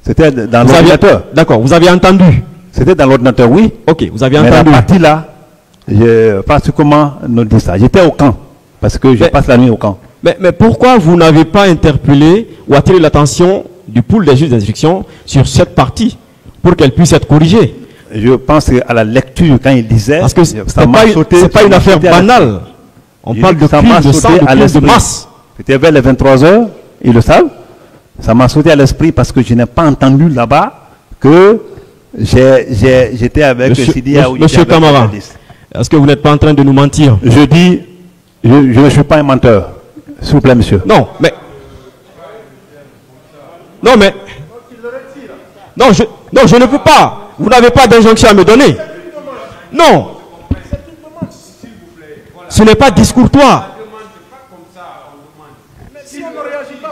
C'était dans l'ordinateur.
D'accord, vous avez entendu?
C'était dans l'ordinateur, oui.
Ok, vous avez
Mais
entendu.
la partie là, je ne sais pas comment nous dire ça. J'étais au camp, parce que je passe la nuit au camp.
Mais pourquoi vous n'avez pas interpellé ou attiré l'attention du pool des juges d'instruction sur cette partie pour qu'elle puisse être corrigée?
Je pense qu'à la lecture, quand il disait,
parce que ce n'est pas une affaire banale. On parle de crime de sang, de crime de masse.
C'était vers les 23h, ils le savent. Ça m'a sauté à l'esprit parce que je n'ai pas entendu là-bas que j'étais avec Sidi Aoudi.
Monsieur Camara, est-ce que vous n'êtes pas en train de nous mentir?
Je dis, je ne suis pas un menteur. S'il vous plaît, monsieur.
Non, mais... Non, je ne peux pas. Vous n'avez pas d'injonction à me donner. Non. Ce n'est pas discourtois.